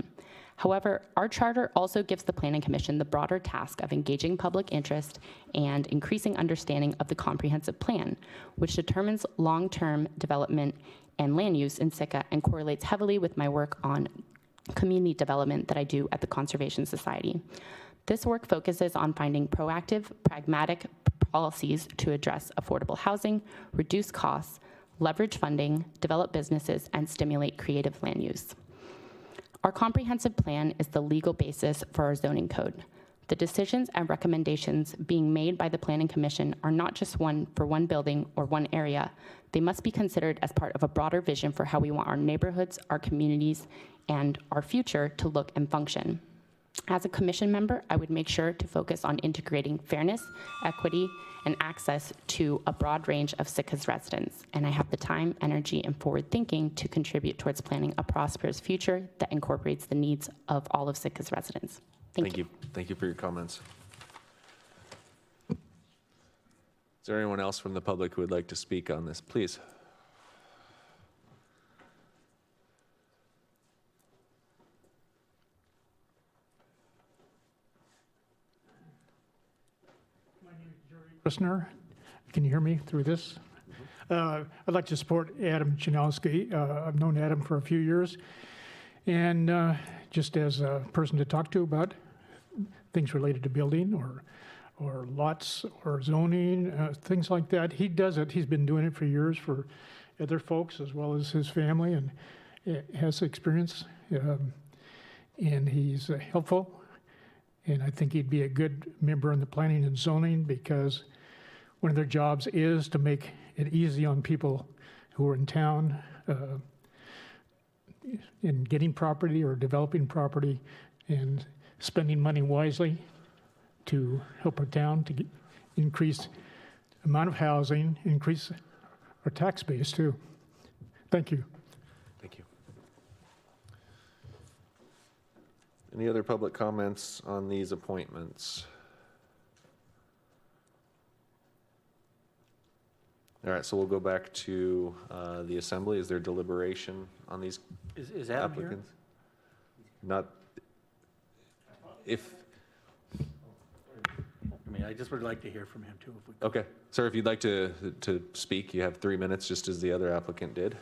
However, our charter also gives the Planning Commission the broader task of engaging public interest and increasing understanding of the comprehensive plan, which determines long-term development and land use in Sitka and correlates heavily with my work on community development that I do at the Conservation Society. This work focuses on finding proactive, pragmatic policies to address affordable housing, reduce costs, leverage funding, develop businesses, and stimulate creative land use. Our comprehensive plan is the legal basis for our zoning code. The decisions and recommendations being made by the Planning Commission are not just one for one building or one area. They must be considered as part of a broader vision for how we want our neighborhoods, our communities, and our future to look and function. As a commission member, I would make sure to focus on integrating fairness, equity, and access to a broad range of Sitka's residents. And I have the time, energy, and forward thinking to contribute towards planning a prosperous future that incorporates the needs of all of Sitka's residents. Thank you. Thank you for your comments. Is there anyone else from the public who would like to speak on this? Please. Listener, can you hear me through this? I'd like to support Adam Chanowski. I've known Adam for a few years, and just as a person to talk to about things related to building or lots or zoning, things like that. He does it. He's been doing it for years for other folks as well as his family, and has experience, and he's helpful. And I think he'd be a good member in the planning and zoning, because one of their jobs is to make it easy on people who are in town in getting property or developing property and spending money wisely to help our town to increase amount of housing, increase our tax base too. Thank you. Thank you. Any other public comments on these appointments? All right, so we'll go back to the assembly. Is there deliberation on these Is Adam here? applicants? Not, if, I mean, I just would like to hear from him too, if we could. okay. Sir, if you'd like to speak, you have 3 minutes, just as the other applicant did.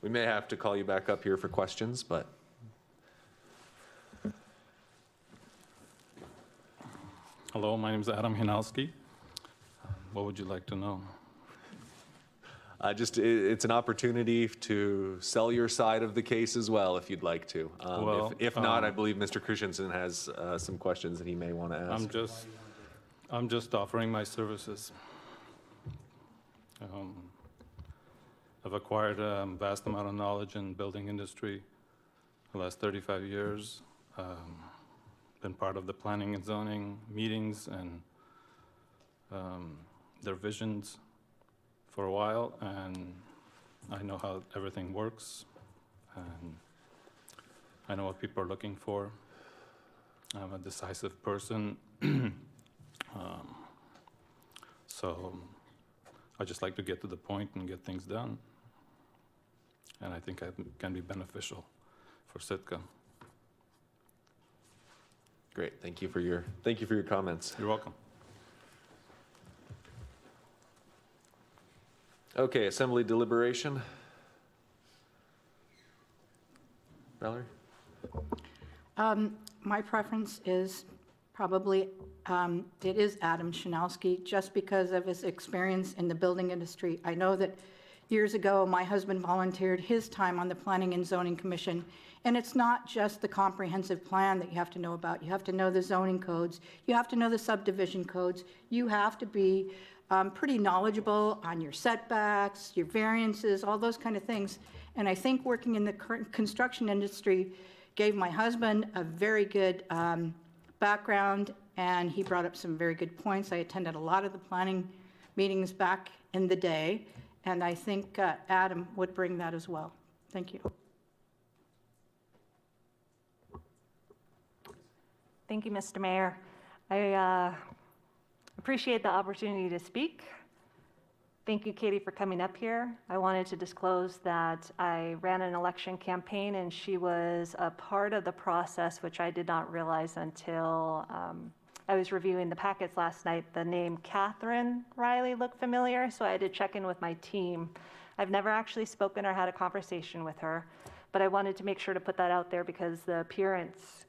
We may have to call you back up here for questions, but. Hello, my name is Adam Hinalski. What would you like to know? It's an opportunity to sell your side of the case as well, if you'd like to. If not, I believe Mr. Christensen has some questions that he may want to ask. I'm just offering my services. I've acquired a vast amount of knowledge in building industry the last 35 years. Been part of the planning and zoning meetings and their visions for a while, and I know how everything works, and I know what people are looking for. I'm a decisive person, so I just like to get to the point and get things done, and I think I can be beneficial for Sitka. Great, thank you for your comments. You're welcome. Okay, assembly deliberation. Valerie? My preference is probably, it is Adam Chanowski, just because of his experience in the building industry. I know that years ago, my husband volunteered his time on the Planning and Zoning Commission, and it's not just the comprehensive plan that you have to know about. You have to know the zoning codes. You have to know the subdivision codes. You have to be pretty knowledgeable on your setbacks, your variances, all those kind of things. And I think working in the current construction industry gave my husband a very good background, and he brought up some very good points. I attended a lot of the planning meetings back in the day, and I think Adam would bring that as well. Thank you. Thank you, Mr. Mayor. I appreciate the opportunity to speak. Thank you, Katie, for coming up here. I wanted to disclose that I ran an election campaign, and she was a part of the process, which I did not realize until I was reviewing the packets last night. The name Catherine Riley looked familiar, so I had to check in with my team I've never actually spoken or had a conversation with her, but I wanted to make sure to put that out there because the appearance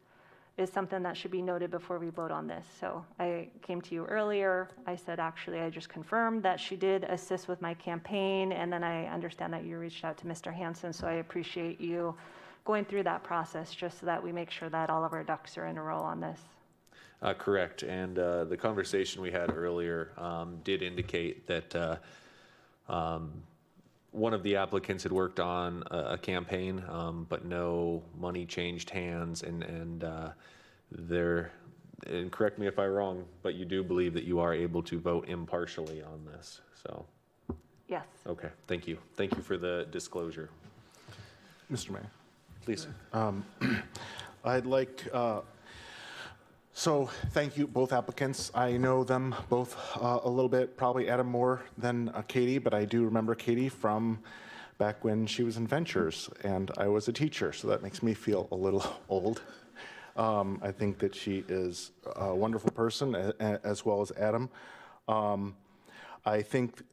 is something that should be noted before we vote on this. So I came to you earlier. I said, actually, I just confirmed that she did assist with my campaign, and then I understand that you reached out to Mr. Hansen, so I appreciate you going through that process just so that we make sure that all of our ducks are in a row on this. Correct, and the conversation we had earlier did indicate that one of the applicants had worked on a campaign, but no money changed hands, and correct me if I'm wrong, but you do believe that you are able to vote impartially on this, so. Yes. Okay, thank you. Thank you for the disclosure. Mr. Mayor. Please. I'd like, so thank you, both applicants. I know them both a little bit, probably Adam more than Katie, but I do remember Katie from back when she was in Ventures and I was a teacher, so that makes me feel a little old. I think that she is a wonderful person, as well as Adam. I think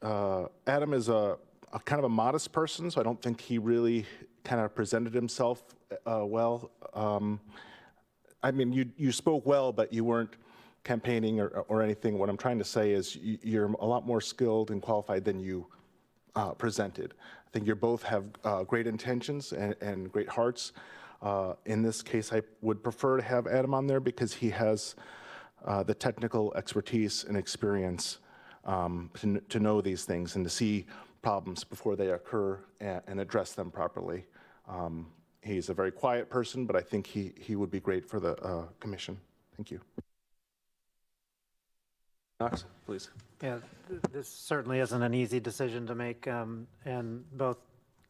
Adam is a kind of a modest person, so I don't think he really kind of presented himself well. I mean, you spoke well, but you weren't campaigning or anything. What I'm trying to say is you're a lot more skilled and qualified than you presented. I think you both have great intentions and great hearts. In this case, I would prefer to have Adam on there because he has the technical expertise and experience to know these things and to see problems before they occur and address them properly. He's a very quiet person, but I think he would be great for the commission. Thank you. Knox, please. Yeah, this certainly isn't an easy decision to make, and both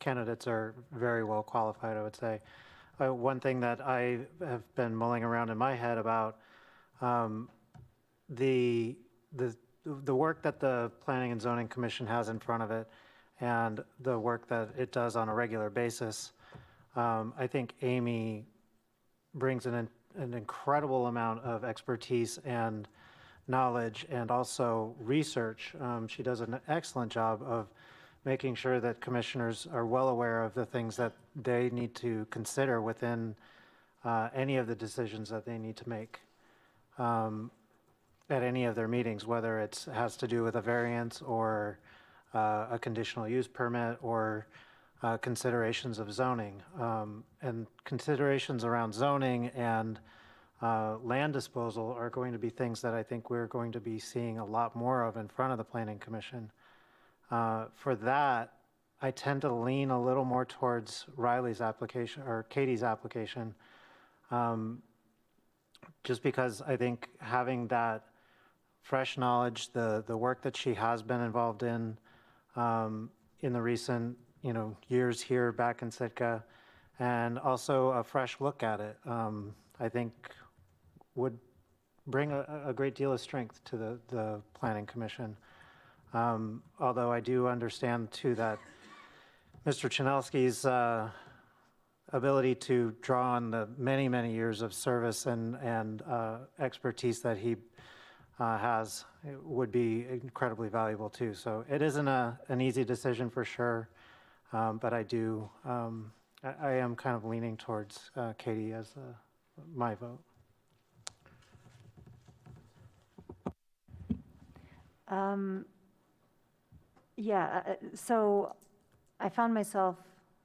candidates are very well qualified, I would say. One thing that I have been mulling around in my head about the work that the Planning and Zoning Commission has in front of it and the work that it does on a regular basis, I think Amy brings an incredible amount of expertise and knowledge and also research. She does an excellent job of making sure that commissioners are well aware of the things that they need to consider within any of the decisions that they need to make at any of their meetings, whether it has to do with a variance or a conditional use permit or considerations of zoning. And considerations around zoning and land disposal are going to be things that I think we're going to be seeing a lot more of in front of the Planning Commission. For that, I tend to lean a little more towards Riley's application or Katie's application, just because I think having that fresh knowledge, the work that she has been involved in the recent years here back in Sitka, and also a fresh look at it, I think would bring a great deal of strength to the Planning Commission. Although I do understand too that Mr. Chinelski's ability to draw on the many, many years of service and expertise that he has would be incredibly valuable too. So it isn't an easy decision for sure, but I am kind of leaning towards Katie as my vote. So I found myself,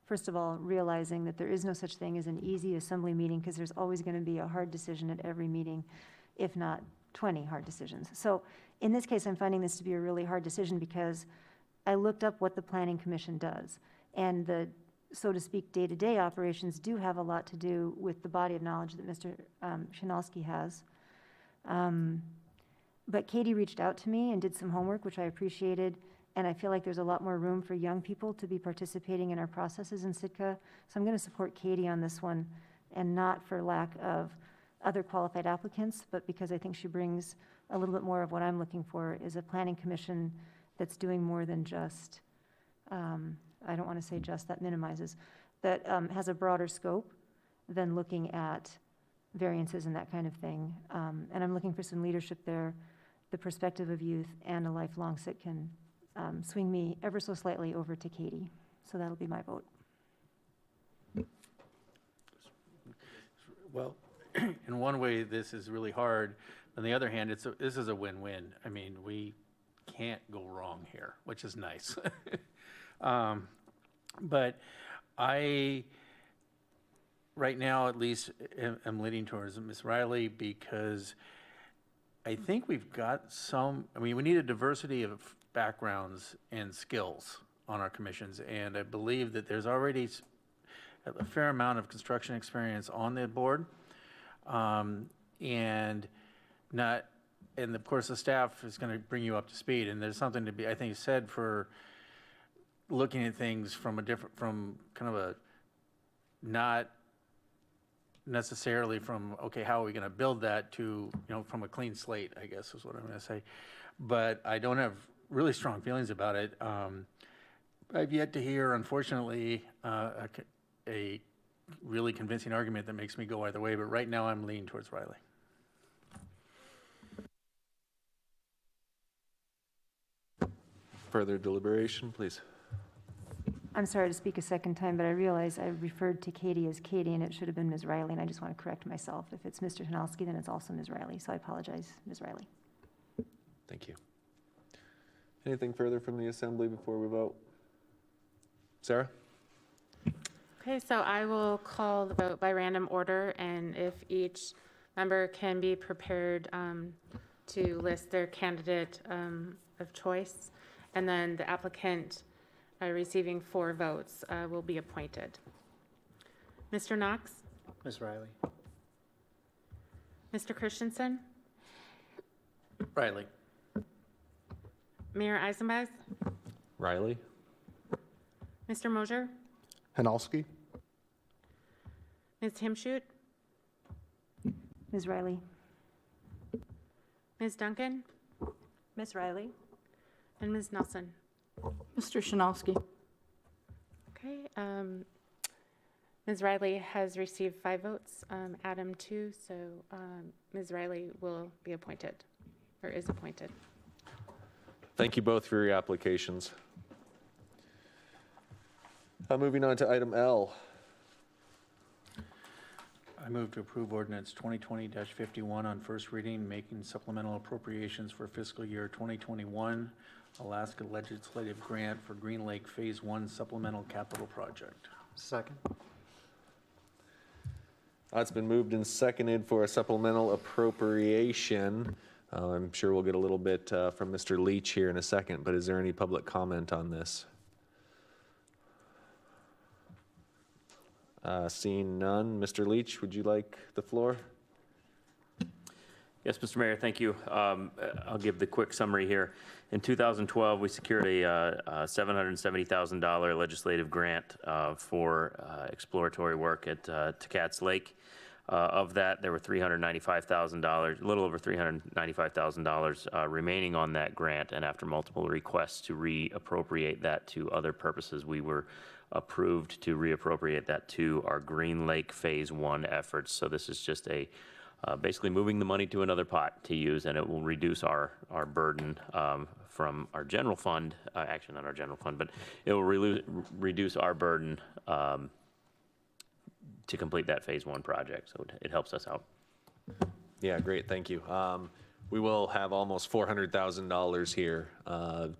first of all, realizing that there is no such thing as an easy assembly meeting because there's always going to be a hard decision at every meeting, if not 20 hard decisions. So in this case, I'm finding this to be a really hard decision because I looked up what the Planning Commission does. And the, so to speak, day-to-day operations do have a lot to do with the body of knowledge that Mr. Chinelski has. But Katie reached out to me and did some homework, which I appreciated. And I feel like there's a lot more room for young people to be participating in our processes in Sitka. So I'm going to support Katie on this one, and not for lack of other qualified applicants, but because I think she brings a little bit more of what I'm looking for, is a Planning Commission that's doing more than just, I don't want to say just, that minimizes, that has a broader scope than looking at variances and that kind of thing. And I'm looking for some leadership there, the perspective of youth, and a lifelong Sitkan swing me ever so slightly over to Katie. So that'll be my vote. Well, in one way, this is really hard. On the other hand, this is a win-win. I mean, we can't go wrong here, which is nice. But right now, at least, am leaning towards Ms. Riley because I think we've got we need a diversity of backgrounds and skills on our commissions, and I believe that there's already a fair amount of construction experience on the board, and of course the staff is going to bring you up to speed. And there's something to be, I think, said for looking at things from not necessarily from how are we going to build that to from a clean slate, I guess is what I'm going to say. But I don't have really strong feelings about it. I've yet to hear, unfortunately, a really convincing argument that makes me go either way, but right now I'm leaning towards Riley. Further deliberation, please. I'm sorry to speak a second time, but I realize I referred to Katie as Katie, and it should have been Ms. Riley, and I just want to correct myself. If it's Mr. Hanowski, then it's also Ms. Riley, so I apologize, Ms. Riley. Thank you. Anything further from the assembly before we vote? Sarah? Okay, so I will call the vote by random order, and if each member can be prepared to list their candidate of choice, and then the applicant receiving 4 votes will be appointed. Mr. Knox? Ms. Riley. Mr. Christensen? Riley. Mayor Eisenbach? Riley? Mr. Mosier? Hanowski? Ms. Himshoot? Ms. Riley. Ms. Duncan? Ms. Riley. And Ms. Nelson? Mr. Shanowski. Okay, Ms. Riley has received 5 votes, Adam 2, so Ms. Riley will be appointed, or is appointed. Thank you both for your applications. Moving on to item L. I move to approve ordinance 2020-51 on first reading, making supplemental appropriations for fiscal year 2021, Alaska legislative grant for Green Lake Phase 1 supplemental capital project. Second. It's been moved and seconded for a supplemental appropriation. I'm sure we'll get a little bit from Mr. Leach here in a second, but is there any public comment on this? Seeing none, Mr. Leach, would you like the floor? Yes, Mr. Mayor, thank you. I'll give the quick summary here. In 2012, we secured a $770,000 legislative grant for exploratory work at Tacats Lake. Of that, there were $395,000, a little over $395,000 remaining on that grant, and after multiple requests to reappropriate that to other purposes, we were approved to reappropriate that to our Green Lake Phase 1 efforts. So this is just a basically moving the money to another pot to use, and it will reduce our burden from our general fund, actually not our general fund, but it will reduce our burden to complete that Phase 1 project, so it helps us out. Yeah, great, thank you. We will have almost $400,000 here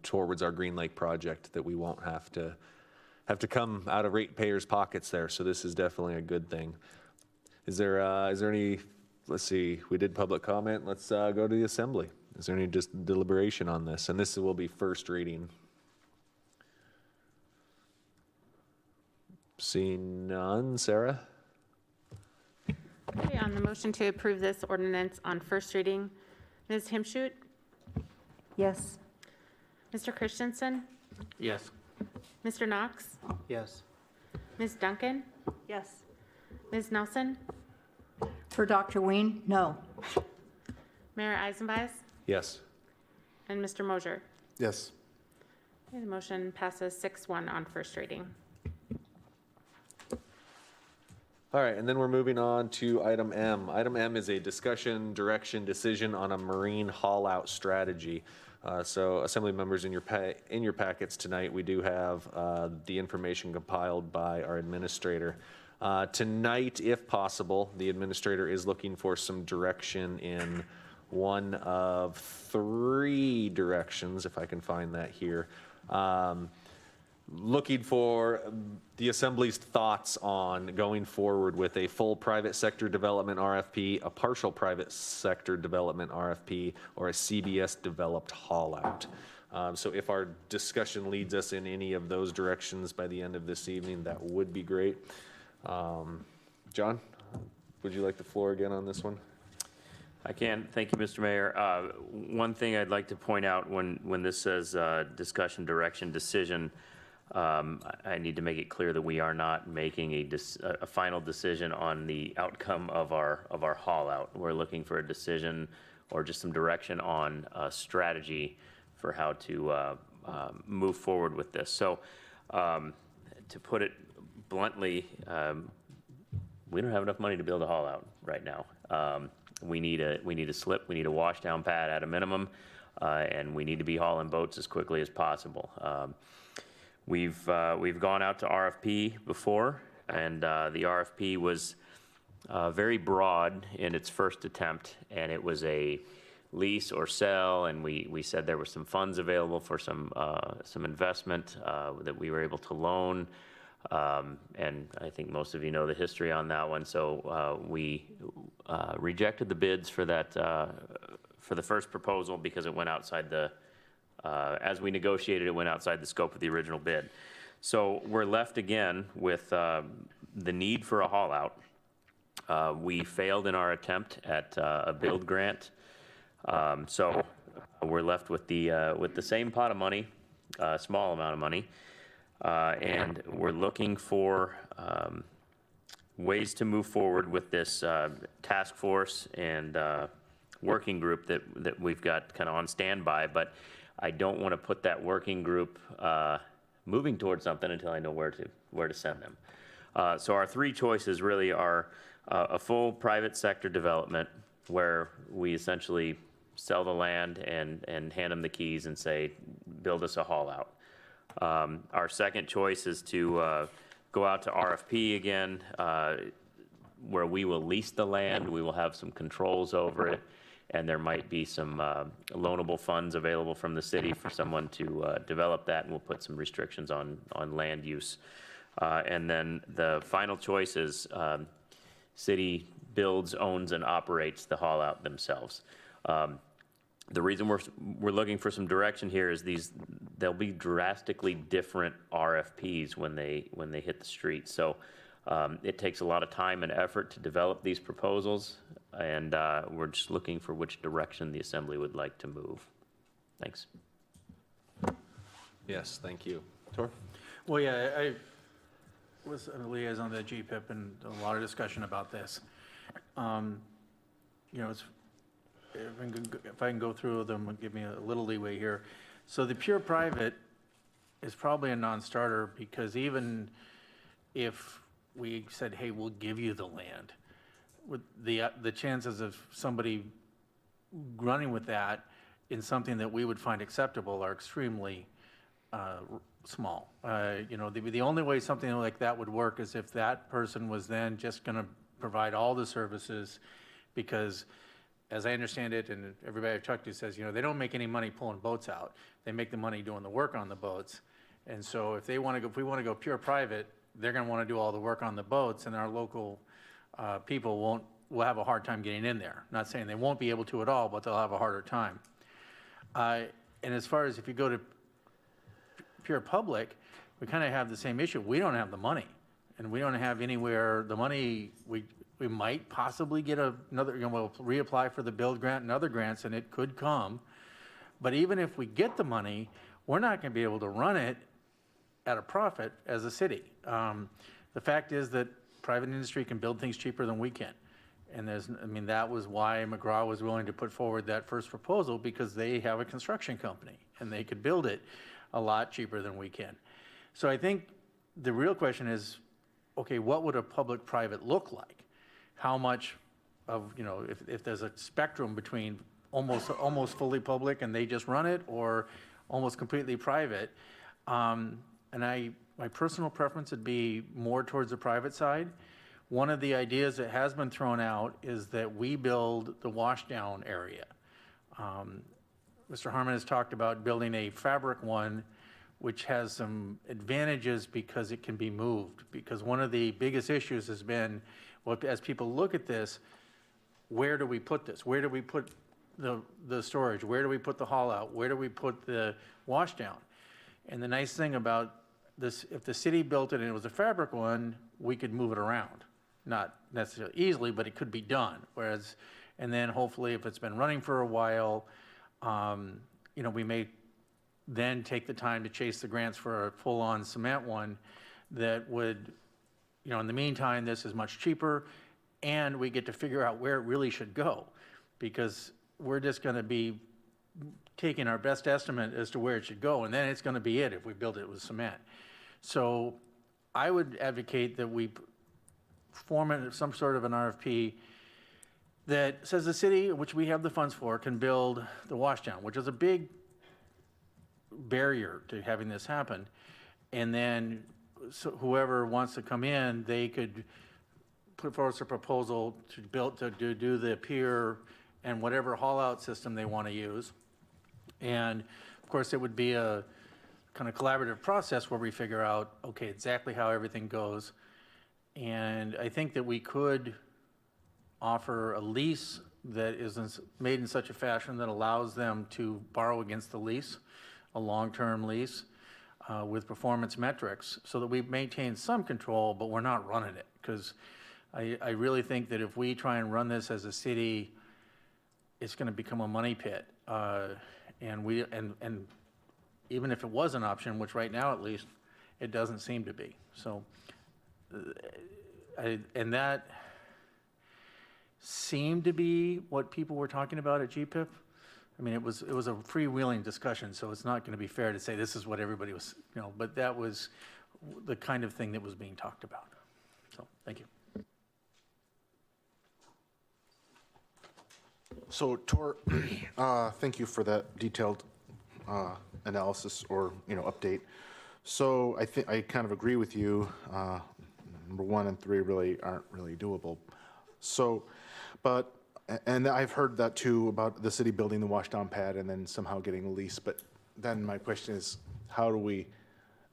towards our Green Lake project that we won't have to come out of ratepayers' pockets there, so this is definitely a good thing. Is there any, let's see, we did public comment, let's go to the assembly. Is there any just deliberation on this? And this will be first reading. Seeing none, Sarah? Okay, on the motion to approve this ordinance on first reading, Ms. Himshoot? Yes. Mr. Christensen? Yes. Mr. Knox? Yes. Ms. Duncan? Yes. Ms. Nelson? For Dr. Wayne, no. Mayor Eisenbach? Yes. And Mr. Mosier? Yes. Okay, the motion passes 6-1 on first reading. All right, and then we're moving on to item M. Item M is a discussion, direction, decision on a marine haul-out strategy. So Assembly members, in your packets tonight, we do have the information compiled by our administrator. Tonight, if possible, the administrator is looking for some direction in one of 3 directions, if I can find that here. Looking for the Assembly's thoughts on going forward with a full private sector development RFP, a partial private sector development RFP, or a CBS developed haul out. So if our discussion leads us in any of those directions by the end of this evening, that would be great. John, would you like the floor again on this one? I can. Thank you, Mr. Mayor. One thing I'd like to point out when this says discussion, direction, decision, I need to make it clear that we are not making a final decision on the outcome of our haul out. We're looking for a decision or just some direction on a strategy for how to move forward with this. So to put it bluntly, we don't have enough money to build a haul out right now. We need a slip, we need a wash down pad at a minimum, and we need to be hauling boats as quickly as possible. We've gone out to RFP before, and the RFP was very broad in its first attempt, and it was a lease or sell, and we said there were some funds available for some investment that we were able to loan. And I think most of you know the history on that one. So we rejected the bids for that for the first proposal because it went outside the as we negotiated, it went outside the scope of the original bid. So we're left again with the need for a haul out. We failed in our attempt at a build grant. So we're left with the same pot of money, a small amount of money, and we're looking for ways to move forward with this task force and working group that we've got kind of on standby. But I don't want to put that working group moving towards something until I know where to send them. So our 3 choices really are a full private sector development where we essentially sell the land and hand them the keys and say, build us a haul out. Our second choice is to go out to RFP again, where we will lease the land, we will have some controls over it, and there might be some loanable funds available from the city for someone to develop that, and we'll put some restrictions on land use. And then the final choice is city builds, owns, and operates the haul out themselves. The reason we're looking for some direction here is there'll be drastically different RFPs when they hit the street. So it takes a lot of time and effort to develop these proposals, and we're just looking for which direction the Assembly would like to move. Thanks. Yes, thank you. Tor? Well, yeah, I was a liaison to the GPIP and a lot of discussion about this. If I can go through them and give me a little leeway here. So the pure private is probably a non-starter, because even if we said, hey, we'll give you the land, with the chances of somebody running with that in something that we would find acceptable are extremely small. The only way something like that would work is if that person was then just going to provide all the services, because as I understand it, and everybody I've talked to says, they don't make any money pulling boats out. They make the money doing the work on the boats. And so if we want to go pure private, they're going to want to do all the work on the boats, and our local people will have a hard time getting in there. Not saying they won't be able to at all, but they'll have a harder time. And as far as if you go to pure public, we kind of have the same issue. We don't have the money, and we don't have anywhere the money. We might possibly get another, we'll reapply for the build grant and other grants, and it could come. But even if we get the money, we're not going to be able to run it at a profit as a city. The fact is that private industry can build things cheaper than we can. And that was why McGraw was willing to put forward that first proposal, because they have a construction company and they could build it a lot cheaper than we can. So I think the real question is, okay, what would a public-private look like? How much of, if there's a spectrum between almost fully public and they just run it, or almost completely private. And my personal preference would be more towards the private side. One of the ideas that has been thrown out is that we build the washdown area. Mr. Harmon has talked about building a fabric one, which has some advantages because it can be moved. Because one of the biggest issues has been, well, as people look at this, where do we put this? Where do we put the storage? Where do we put the haul out? Where do we put the washdown? And the nice thing about this, if the city built it and it was a fabric one, we could move it around. Not necessarily easily, but it could be done. Whereas, and then hopefully if it's been running for a while, we may then take the time to chase the grants for a full-on cement one that would, in the meantime, this is much cheaper, and we get to figure out where it really should go, because we're just going to be taking our best estimate as to where it should go, and then it's going to be it if we build it with cement. So I would advocate that we form some sort of an RFP that says the city, which we have the funds for, can build the washdown, which is a big barrier to having this happen. And then whoever wants to come in, they could put forward a proposal to do the pier and whatever haul out system they want to use. And of course, it would be a kind of collaborative process where we figure out, okay, exactly how everything goes. And I think that we could offer a lease that is made in such a fashion that allows them to borrow against the lease, a long-term lease with performance metrics, so that we maintain some control, but we're not running it. Because I really think that if we try and run this as a city, it's going to become a money pit. And even if it was an option, which right now at least it doesn't seem to be. So, and that seemed to be what people were talking about at GPIP. I mean, it was a freewheeling discussion, so it's not going to be fair to say this is what everybody was, but that was the kind of thing that was being talked about. So, thank you. So, Tor, thank you for that detailed analysis or update. So I kind of agree with you. Number 1 and 3 really aren't really doable. So, and I've heard that too about the city building the washdown pad and then somehow getting a lease. But then my question is, how do we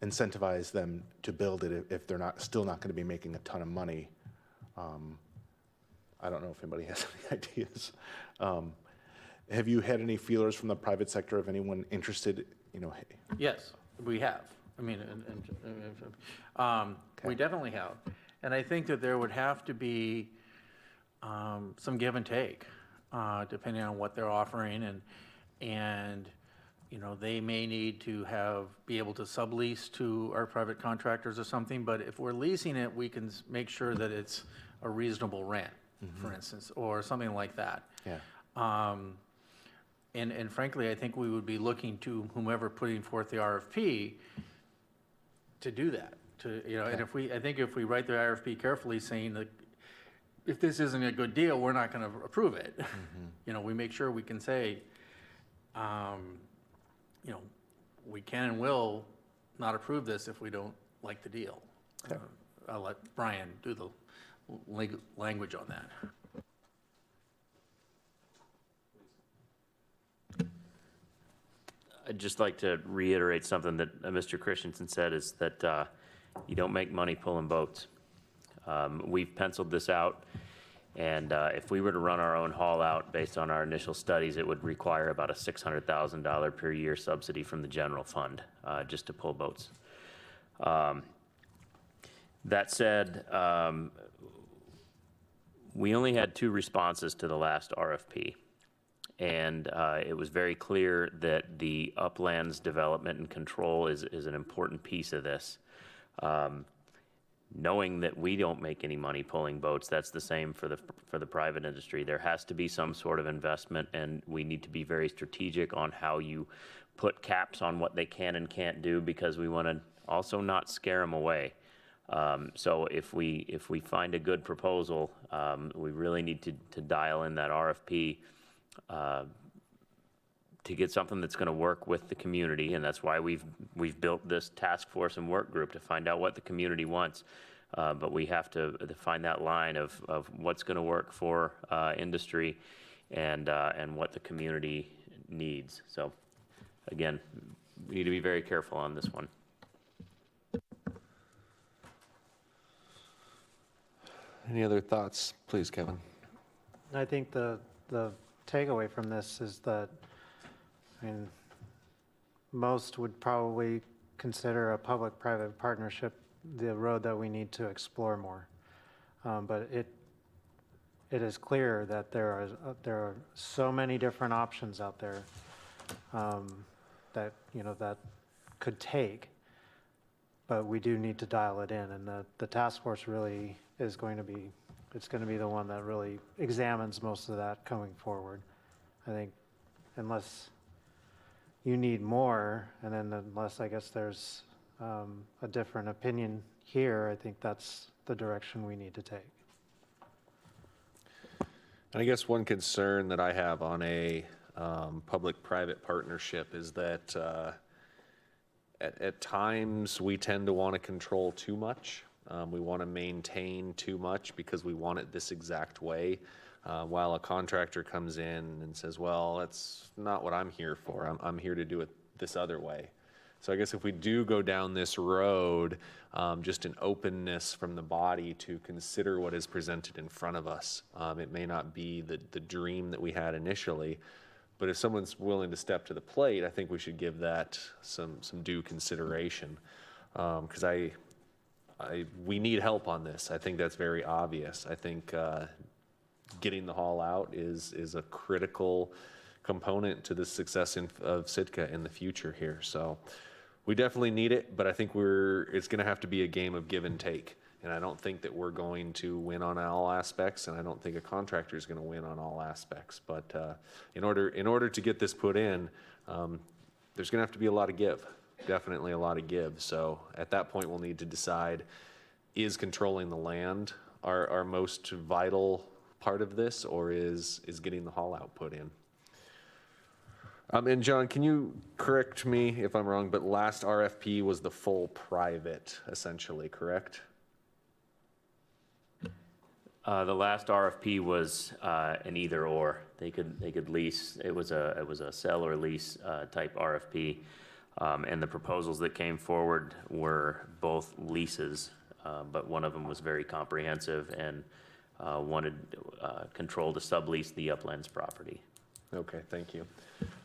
incentivize them to build it if they're still not going to be making a ton of money? I don't know if anybody has any ideas. Have you had any feelers from the private sector of anyone interested? Yes, we have. I mean, we definitely have. And I think that there would have to be some give and take, depending on what they're offering. And they may need to be able to sublease to our private contractors or something. But if we're leasing it, we can make sure that it's a reasonable rent, for instance, or something like that. Yeah. And frankly, I think we would be looking to whomever putting forth the RFP to do that. And I think if we write the RFP carefully, saying that if this isn't a good deal, we're not going to approve it. We make sure we can say, we can and will not approve this if we don't like the deal. Okay. I'll let Brian do the language on that. I'd just like to reiterate something that Mr. Christensen said, is that you don't make money pulling boats. We've penciled this out, and if we were to run our own haul out based on our initial studies, it would require about a $600,000 per year subsidy from the general fund just to pull boats. That said, we only had 2 responses to the last RFP. And it was very clear that the uplands development and control is an important piece of this. Knowing that we don't make any money pulling boats, that's the same for the private industry. There has to be some sort of investment, and we need to be very strategic on how you put caps on what they can and can't do, because we want to also not scare them away. So if we find a good proposal, we really need to dial in that RFP to get something that's going to work with the community, and that's why we've built this task force and work group to find out what the community wants. But we have to find that line of what's going to work for industry and what the community needs. So again, we need to be very careful on this one. Any other thoughts, please, Kevin? I think the takeaway from this is that, I mean, most would probably consider a public-private partnership the road that we need to explore more. But it is clear that there are so many different options out there that, you know, that could take, but we do need to dial it in, and the task force really is going to be, it's going to be the one that really examines most of that coming forward. I think unless you need more, and then unless I guess there's a different opinion here, I think that's the direction we need to take. And I guess one concern that I have on a public-private partnership is that at times we tend to want to control too much. We want to maintain too much because we want it this exact way, while a contractor comes in and says, well, that's not what I'm here for. I'm here to do it this other way. So I guess if we do go down this road, just an openness from the body to consider what is presented in front of us. It may not be the dream that we had initially, but if someone's willing to step to the plate, I think we should give that some due consideration. Because we need help on this. I think that's very obvious. I think getting the hall out is a critical component to the success of Sitka in the future here. So we definitely need it, but I think it's going to have to be a game of give and take. And I don't think that we're going to win on all aspects, and I don't think a contractor is going to win on all aspects. But in order to get this put in, there's going to have to be a lot of give. Definitely a lot of give. So at that point, we'll need to decide, is controlling the land our most vital part of this, or is getting the haul out put in? And John, can you correct me if I'm wrong, but last RFP was the full private, essentially, correct? The last RFP was an either or. They could lease. It was a sell or lease type RFP. And the proposals that came forward were both leases, but one of them was very comprehensive and wanted control to sublease the Uplands property. Okay, thank you.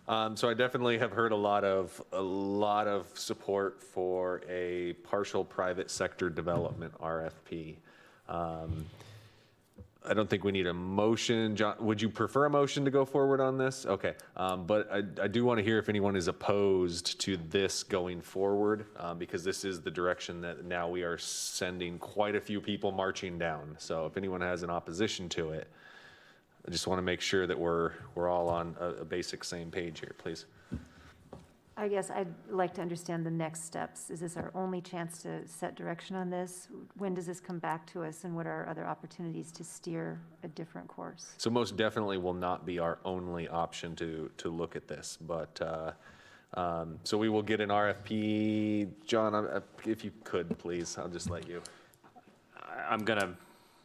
So I definitely have heard a lot of support for a partial private sector development RFP. I don't think we need a motion. John, would you prefer a motion to go forward on this? Okay, but I do want to hear if anyone is opposed to this going forward, because this is the direction that now we are sending quite a few people marching down. So if anyone has an opposition to it, I just want to make sure that we're all on a basic same page here, please. I guess I'd like to understand the next steps. Is this our only chance to set direction on this? When does this come back to us, and what are other opportunities to steer a different course? So most definitely will not be our only option to look at this, but so we will get an RFP. John, if you could, please, I'll just let you. I'm gonna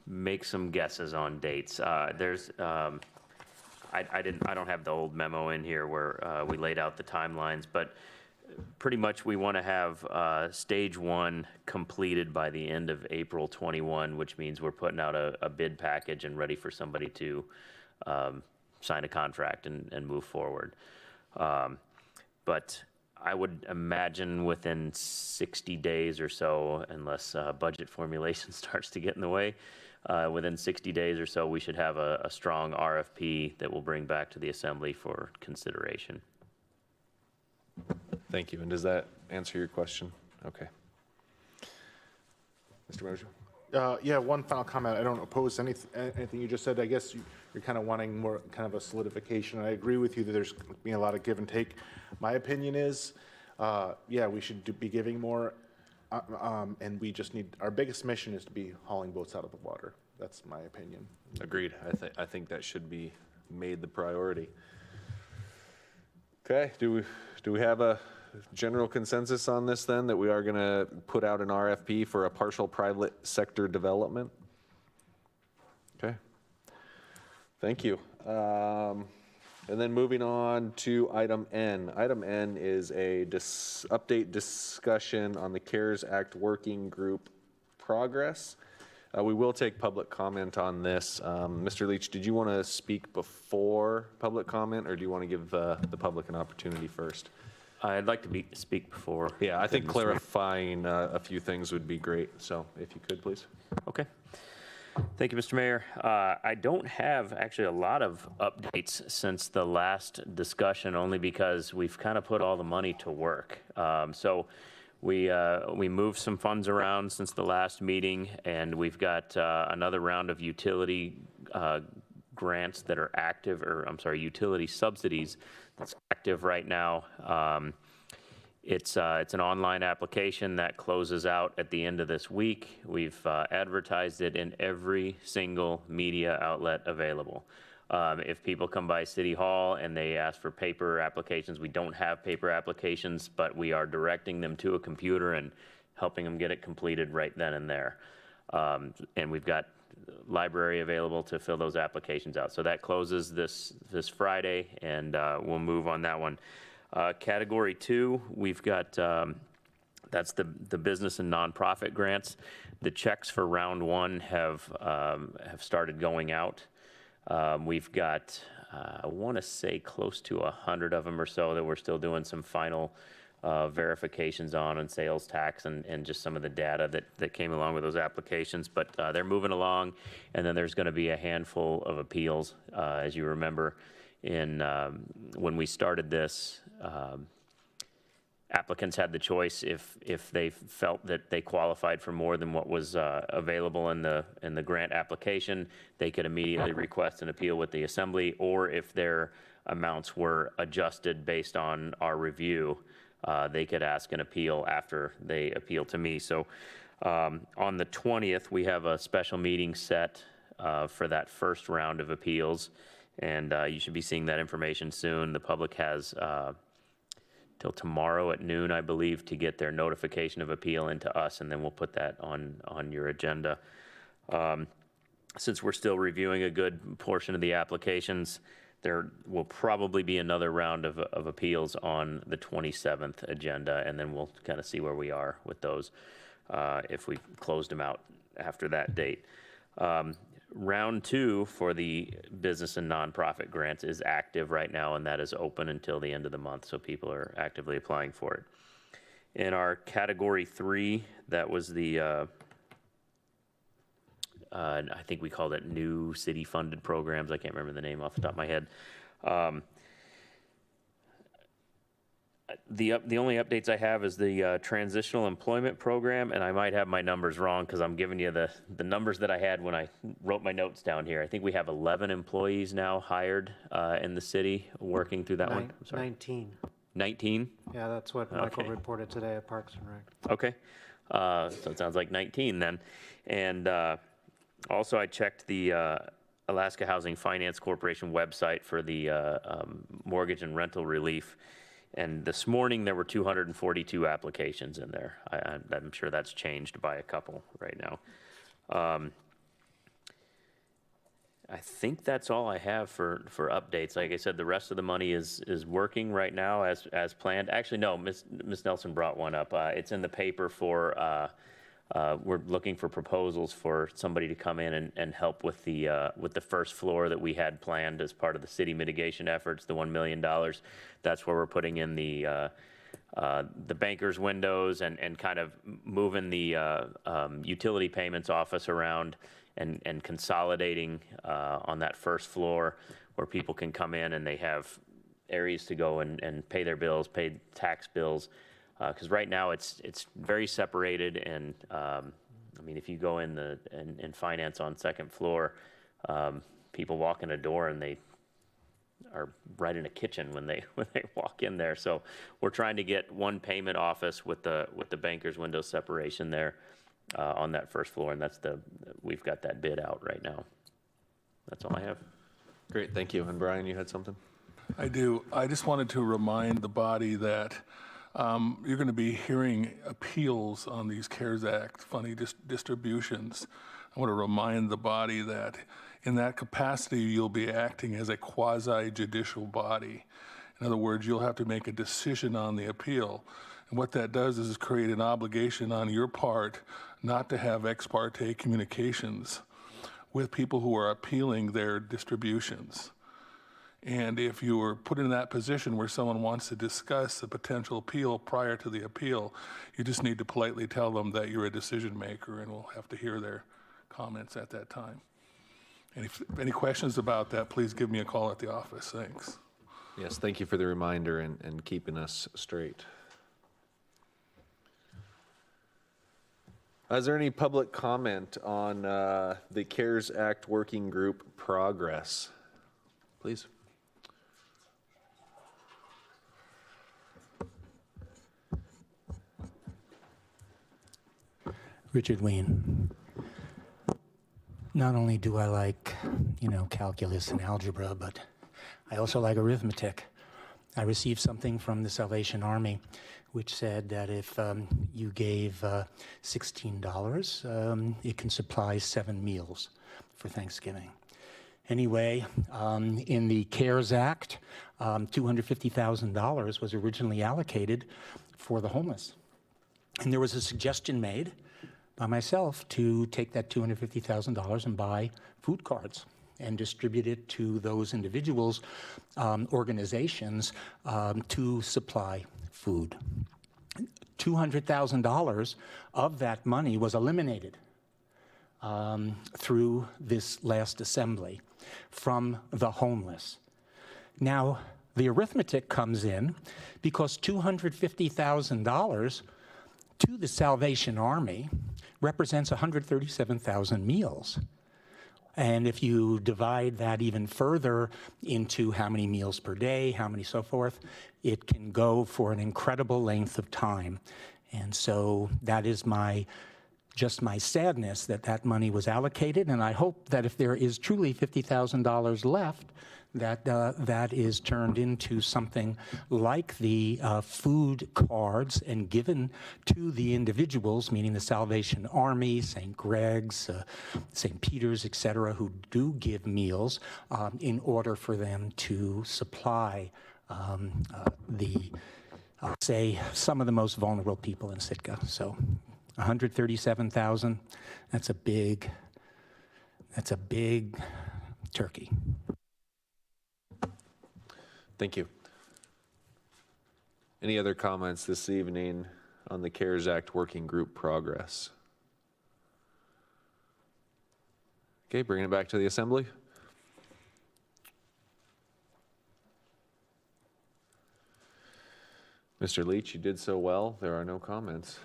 make some guesses on dates. I don't have the old memo in here where we laid out the timelines, but pretty much we want to have stage one completed by the end of April 21, which means we're putting out a bid package and ready for somebody to sign a contract and move forward. But I would imagine within 60 days or so, unless budget formulation starts to get in the way, within 60 days or so, we should have a strong RFP that we'll bring back to the Assembly for consideration. Thank you. And does that answer your question? Okay. Mr. Mojo? Yeah, one final comment. I don't oppose anything you just said. I guess you're kind of wanting more kind of a solidification. I agree with you that there's being a lot of give and take. My opinion is, yeah, we should be giving more, and we just need, our biggest mission is to be hauling boats out of the water. That's my opinion. Agreed. I think that should be made the priority. Okay, do we have a general consensus on this then, that we are going to put out an RFP for a partial private sector development? Okay. Thank you. And then moving on to item N. Item N is a update discussion on the CARES Act Working Group progress. We will take public comment on this. Mr. Leach, did you want to speak before public comment, or do you want to give the public an opportunity first? I'd like to speak before. Yeah, I think Mr. Mayor. clarifying a few things would be great. So if you could, please. Okay. Thank you, Mr. Mayor. I don't have actually a lot of updates since the last discussion, only because we've kind of put all the money to work. So we moved some funds around since the last meeting, and we've got another round of utility grants that are active, or I'm sorry, utility subsidies that's active right now. It's an online application that closes out at the end of this week. We've advertised it in every single media outlet available. If people come by City Hall and they ask for paper applications, we don't have paper applications, but we are directing them to a computer and helping them get it completed right then and there. And we've got library available to fill those applications out. So that closes this Friday, and we'll move on that one. Category 2, we've got, that's the business and nonprofit grants. The checks for round 1 have started going out. We've got, I want to say close to 100 of them or so that we're still doing some final verifications on sales tax and just some of the data that came along with those applications. But they're moving along, and then there's going to be a handful of appeals. As you remember, when we started this, applicants had the choice if they felt that they qualified for more than what was available in the grant application, they could immediately request an appeal with the assembly, or if their amounts were adjusted based on our review, they could ask an appeal after they appeal to me. So on the 20th, we have a special meeting set for that first round of appeals, and you should be seeing that information soon. The public has till tomorrow at noon, I believe, to get their notification of appeal into us, and then we'll put that on your agenda. Since we're still reviewing a good portion of the applications, there will probably be another round of appeals on the 27th agenda, and then we'll kind of see where we are with those if we closed them out after that date. Round 2 for the business and nonprofit grants is active right now, and that is open until the end of the month, so people are actively applying for it. In our category 3, that was the, I think we called it new city funded programs. I can't remember the name off the top of my head. The only updates I have is the transitional employment program, and I might have my numbers wrong because I'm giving you the numbers that I had when I wrote my notes down here. I think we have 11 employees now hired in the city working through that one. I'm sorry. 19. 19? Yeah, that's what Michael Okay. reported today at Parks and Rec. Okay. So it sounds like 19 then. And also I checked the Alaska Housing Finance Corporation website for the mortgage and rental relief. And this morning, there were 242 applications in there. I'm sure that's changed by a couple right now. I think that's all I have for updates. Like I said, the rest of the money is working right now as planned. Actually, no, Ms. Nelson brought one up. It's in the paper for, we're looking for proposals for somebody to come in and help with the first floor that we had planned as part of the city mitigation efforts, the $1 million. That's where we're putting in the banker's windows and kind of moving the utility payments office around and consolidating on that first floor where people can come in and they have areas to go and pay their bills, pay tax bills. Because right now it's very separated, and I mean, if you go in finance on second floor, people walk in a door and they are right in a kitchen when they walk in there. So we're trying to get one payment office with the banker's window separation there on that first floor, and we've got that bid out right now. That's all I have. Great, thank you. And Brian, you had something? I do. I just wanted to remind the body that you're going to be hearing appeals on these CARES Act funding distributions. I want to remind the body that in that capacity, you'll be acting as a quasi-judicial body. In other words, you'll have to make a decision on the appeal. And what that does is create an obligation on your part not to have ex parte communications with people who are appealing their distributions. And if you were put in that position where someone wants to discuss a potential appeal prior to the appeal, you just need to politely tell them that you're a decision maker and we'll have to hear their comments at that time. And if any questions about that, please give me a call at the office. Thanks. Yes, thank you for the reminder and keeping us straight. Is there any public comment on the CARES Act Working Group progress? Please. Richard Ween. Not only do I like, calculus and algebra, but I also like arithmetic. I received something from the Salvation Army which said that if you gave $16, it can supply 7 meals for Thanksgiving. Anyway, in the CARES Act, $250,000 was originally allocated for the homeless. And there was a suggestion made by myself to take that $250,000 and buy food cards and distribute it to those individuals, organizations, to supply food. $200,000 of that money was eliminated through this last assembly from the homeless. Now, the arithmetic comes in because $250,000 to the Salvation Army represents 137,000 meals. And if you divide that even further into how many meals per day, how many so forth, it can go for an incredible length of time. And so that is just my sadness that that money was allocated. And I hope that if there is truly $50,000 left, that is turned into something like the food cards and given to the individuals, meaning the Salvation Army, St. Greg's, St. Peter's, et cetera, who do give meals in order for them to supply some of the most vulnerable people in Sitka. So 137,000, that's a big turkey. Thank you. Any other comments this evening on the CARES Act Working Group progress? Okay, bringing it back to the Assembly. Mr. Leach, you did so well. There are no comments.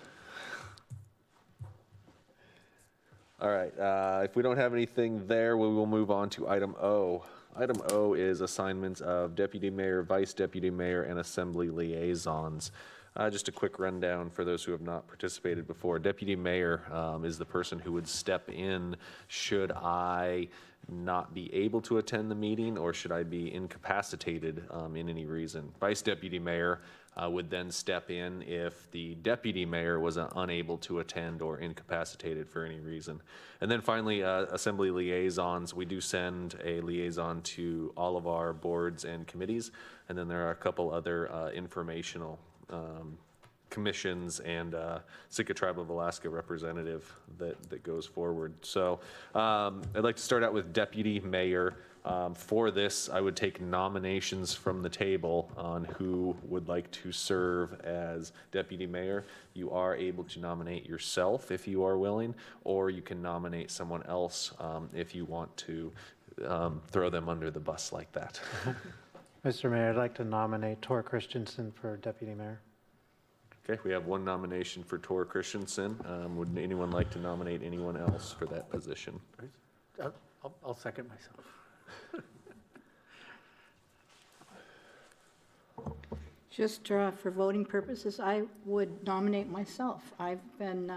All right, if we don't have anything there, we will move on to item O. Item O is assignments of deputy mayor, vice deputy mayor, and assembly liaisons. Just a quick rundown for those who have not participated before. Deputy mayor is the person who would step in should I not be able to attend the meeting or should I be incapacitated in any reason. Vice deputy mayor would then step in if the deputy mayor was unable to attend or incapacitated for any reason. And then finally, assembly liaisons. We do send a liaison to all of our boards and committees. And then there are a couple other informational commissions and Sitka Tribe of Alaska representative that goes forward. So I'd like to start out with deputy mayor. For this, I would take nominations from the table on who would like to serve as deputy mayor. You are able to nominate yourself if you are willing, or you can nominate someone else if you want to throw them under the bus like that. Mr. Mayor, I'd like to nominate Tor Christensen for deputy mayor. Okay, we have one nomination for Tor Christensen. Would anyone like to nominate anyone else for that position? I'll second myself. Just for voting purposes, I would nominate myself. I've been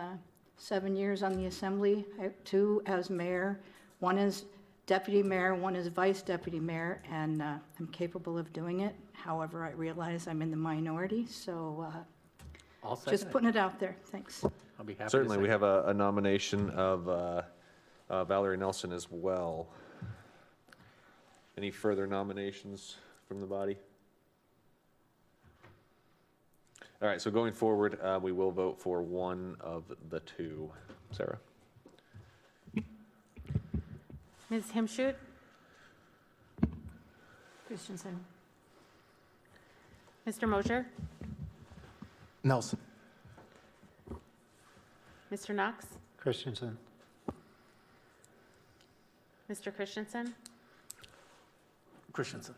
7 years on the Assembly, 2 as mayor, 1 as deputy mayor, one is vice deputy mayor, and I'm capable of doing it. However, I realize I'm in the minority, so I'll second just it. putting it out there. Thanks. I'll be happy to Certainly, we second. have a nomination of Valerie Nelson as well. Any further nominations from the body? All right, so going forward, we will vote for one of the two. Sarah? Ms. Himshoot, Christensen. Mr. Mosher, Nelson. Mr. Knox, Christensen. Mr. Christensen, Christensen.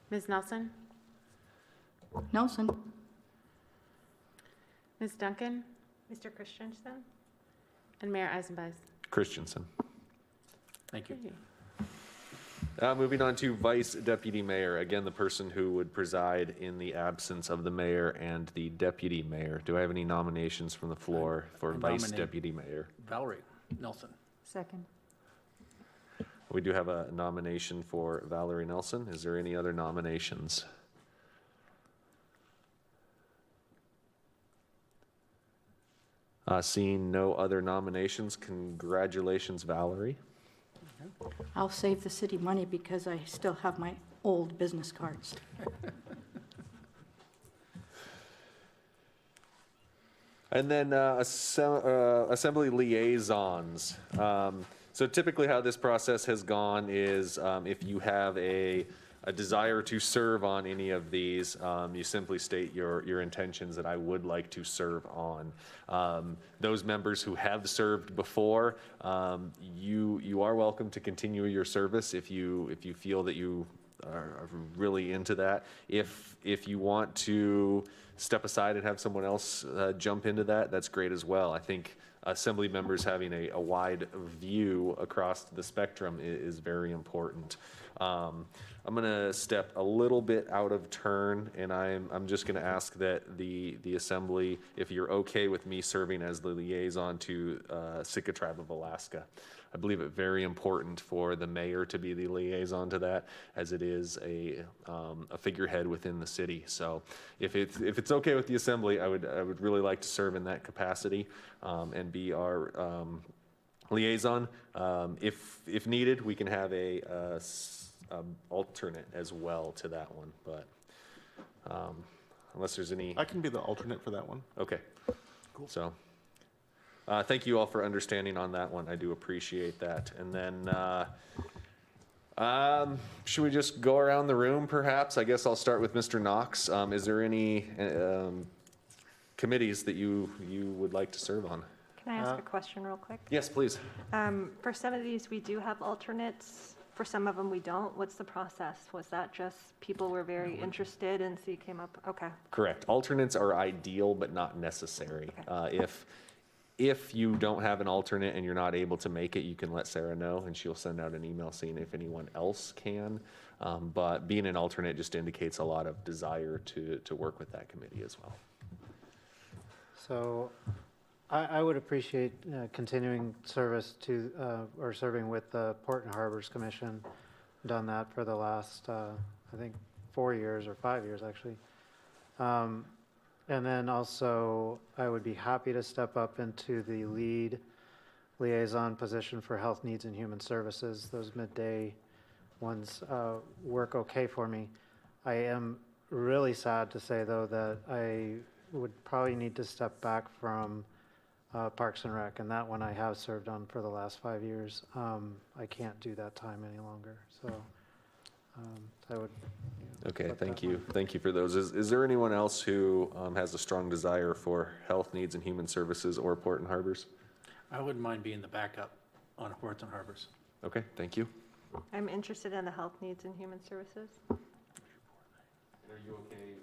Ms. Nelson, Nelson? Ms. Duncan, Mr. Christensen? and Mayor Eisenbus. Christensen. Thank you. Moving on to vice deputy mayor, again, the person who would preside in the absence of the mayor and the deputy mayor. Do I have any nominations from the floor for I vice nominate- deputy mayor? Valerie Nelson. Second. We do have a nomination for Valerie Nelson. Is there any other nominations? Seeing no other nominations, congratulations, Valerie. I'll save the city money because I still have my old business cards. And then assembly liaisons. So typically how this process has gone is if you have a desire to serve on any of these, you simply state your intentions that I would like to serve on. Those members who have served before, you are welcome to continue your service if you feel that you are really into that. If you want to step aside and have someone else jump into that, that's great as well. I think assembly members having a wide view across the spectrum is very important. I'm gonna step a little bit out of turn, and I'm just gonna ask that the assembly, if you're okay with me serving as the liaison to Sitka Tribe of Alaska. I believe it very important for the mayor to be the liaison to that, as it is a figurehead within the city. So if it's okay with the assembly, I would really like to serve in that capacity and be our liaison. If needed, we can have a alternate as well to that one, but unless there's any. I can be the alternate for that one. Okay, cool. So, thank you all for understanding on that one. I do appreciate that. And then, should we just go around the room perhaps? I guess I'll start with Mr. Knox. Is there any committees that you would like to serve on? Can I ask a question real quick? Yes, please. For some of these, we do have alternates. For some of them, we don't. What's the process? Was that just people were very interested and so you came up? Okay. Correct. Alternates are ideal, but not necessary. If you don't have an alternate and you're not able to make it, you can let Sarah know, and she'll send out an email seeing if anyone else can. But being an alternate just indicates a lot of desire to work with that committee as well. So I would appreciate continuing service to, or serving with the Port and Harbors Commission. Done that for the last, I think, 4 years or 5 years, actually. And then also, I would be happy to step up into the lead liaison position for Health Needs and Human Services. Those midday ones work okay for me. I am really sad to say, though, that I would probably need to step back from Parks and Rec, and that one I have served on for the last 5 years. I can't do that time any longer, so I would. Okay, thank you. Thank you for those. Is there anyone else who has a strong desire for Health Needs and Human Services or Port and Harbors? I wouldn't mind being the backup on Ports and Harbors. Okay, thank you. I'm interested in the Health Needs and Human Services. Are you okay?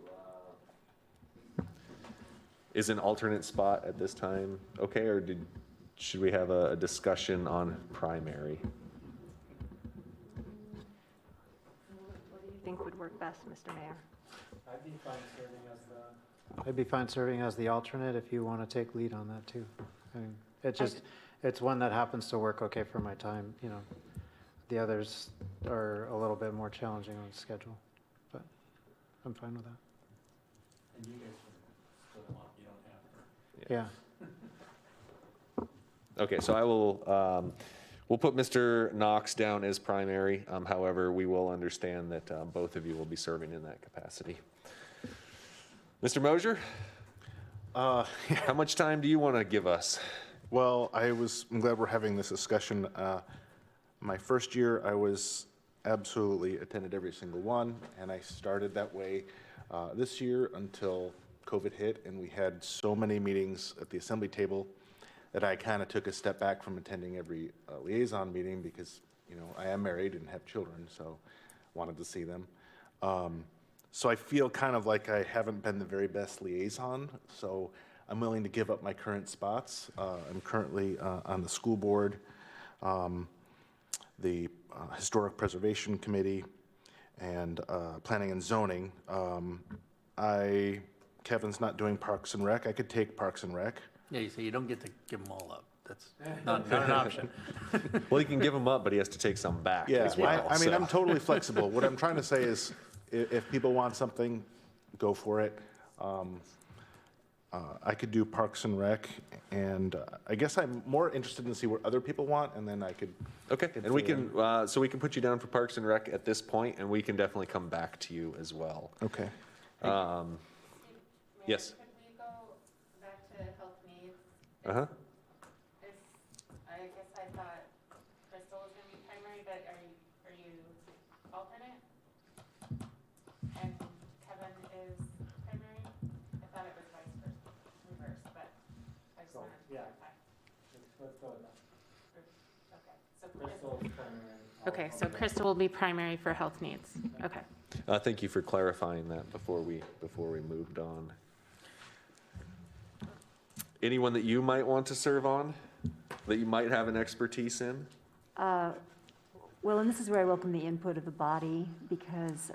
Is an alternate spot at this time okay, or should we have a discussion on primary? What do you think would work best, Mr. Mayor? I'd be fine serving as the alternate if you want to take lead on that too. I mean, it's one that happens to work okay for my time, you know. The others are a little bit more challenging on the schedule, but I'm fine with that. And you guys can split them up, you don't have to. Yeah. Okay, so I will, we'll put Mr. Knox down as primary. However, we will understand that both of you will be serving in that capacity. Mr. Mosier? How much time do you want to give us? Well, I'm glad we're having this discussion. My first year, I absolutely attended every single one, and I started that way this year until COVID hit, and we had so many meetings at the assembly table that I kind of took a step back from attending every liaison meeting because, you know, I am married and have children, so wanted to see them. So I feel kind of like I haven't been the very best liaison, so I'm willing to give up my current spots. I'm currently on the school board, the Historic Preservation Committee, and Planning and Zoning. Kevin's not doing Parks and Rec. I could take Parks and Rec. Yeah, you say you don't get to give them all up. That's not an option. Well, he can give them up, but he has to take some back Yeah, as well. I mean, so. I'm totally flexible. What I'm trying to say is, if people want something, go for it. I could do Parks and Rec, and I guess I'm more interested in see what other people want, and then I could. Okay, and we can, so we can put you down for Parks and Rec at this point, and we can definitely come back to you as well. Okay. Yes. Could we go back to health needs? Uh-huh. I guess I thought Crystal was going to be primary, but are you alternate? And Kevin is primary? I thought it was vice versa, reverse, but I just wanted to clarify. Let's go with that. Okay, so Crystal will be primary for health needs. Okay. Thank you for clarifying that before we moved on. Anyone that you might want to serve on, that you might have an expertise in? Well, and this is where I welcome the input of the body, because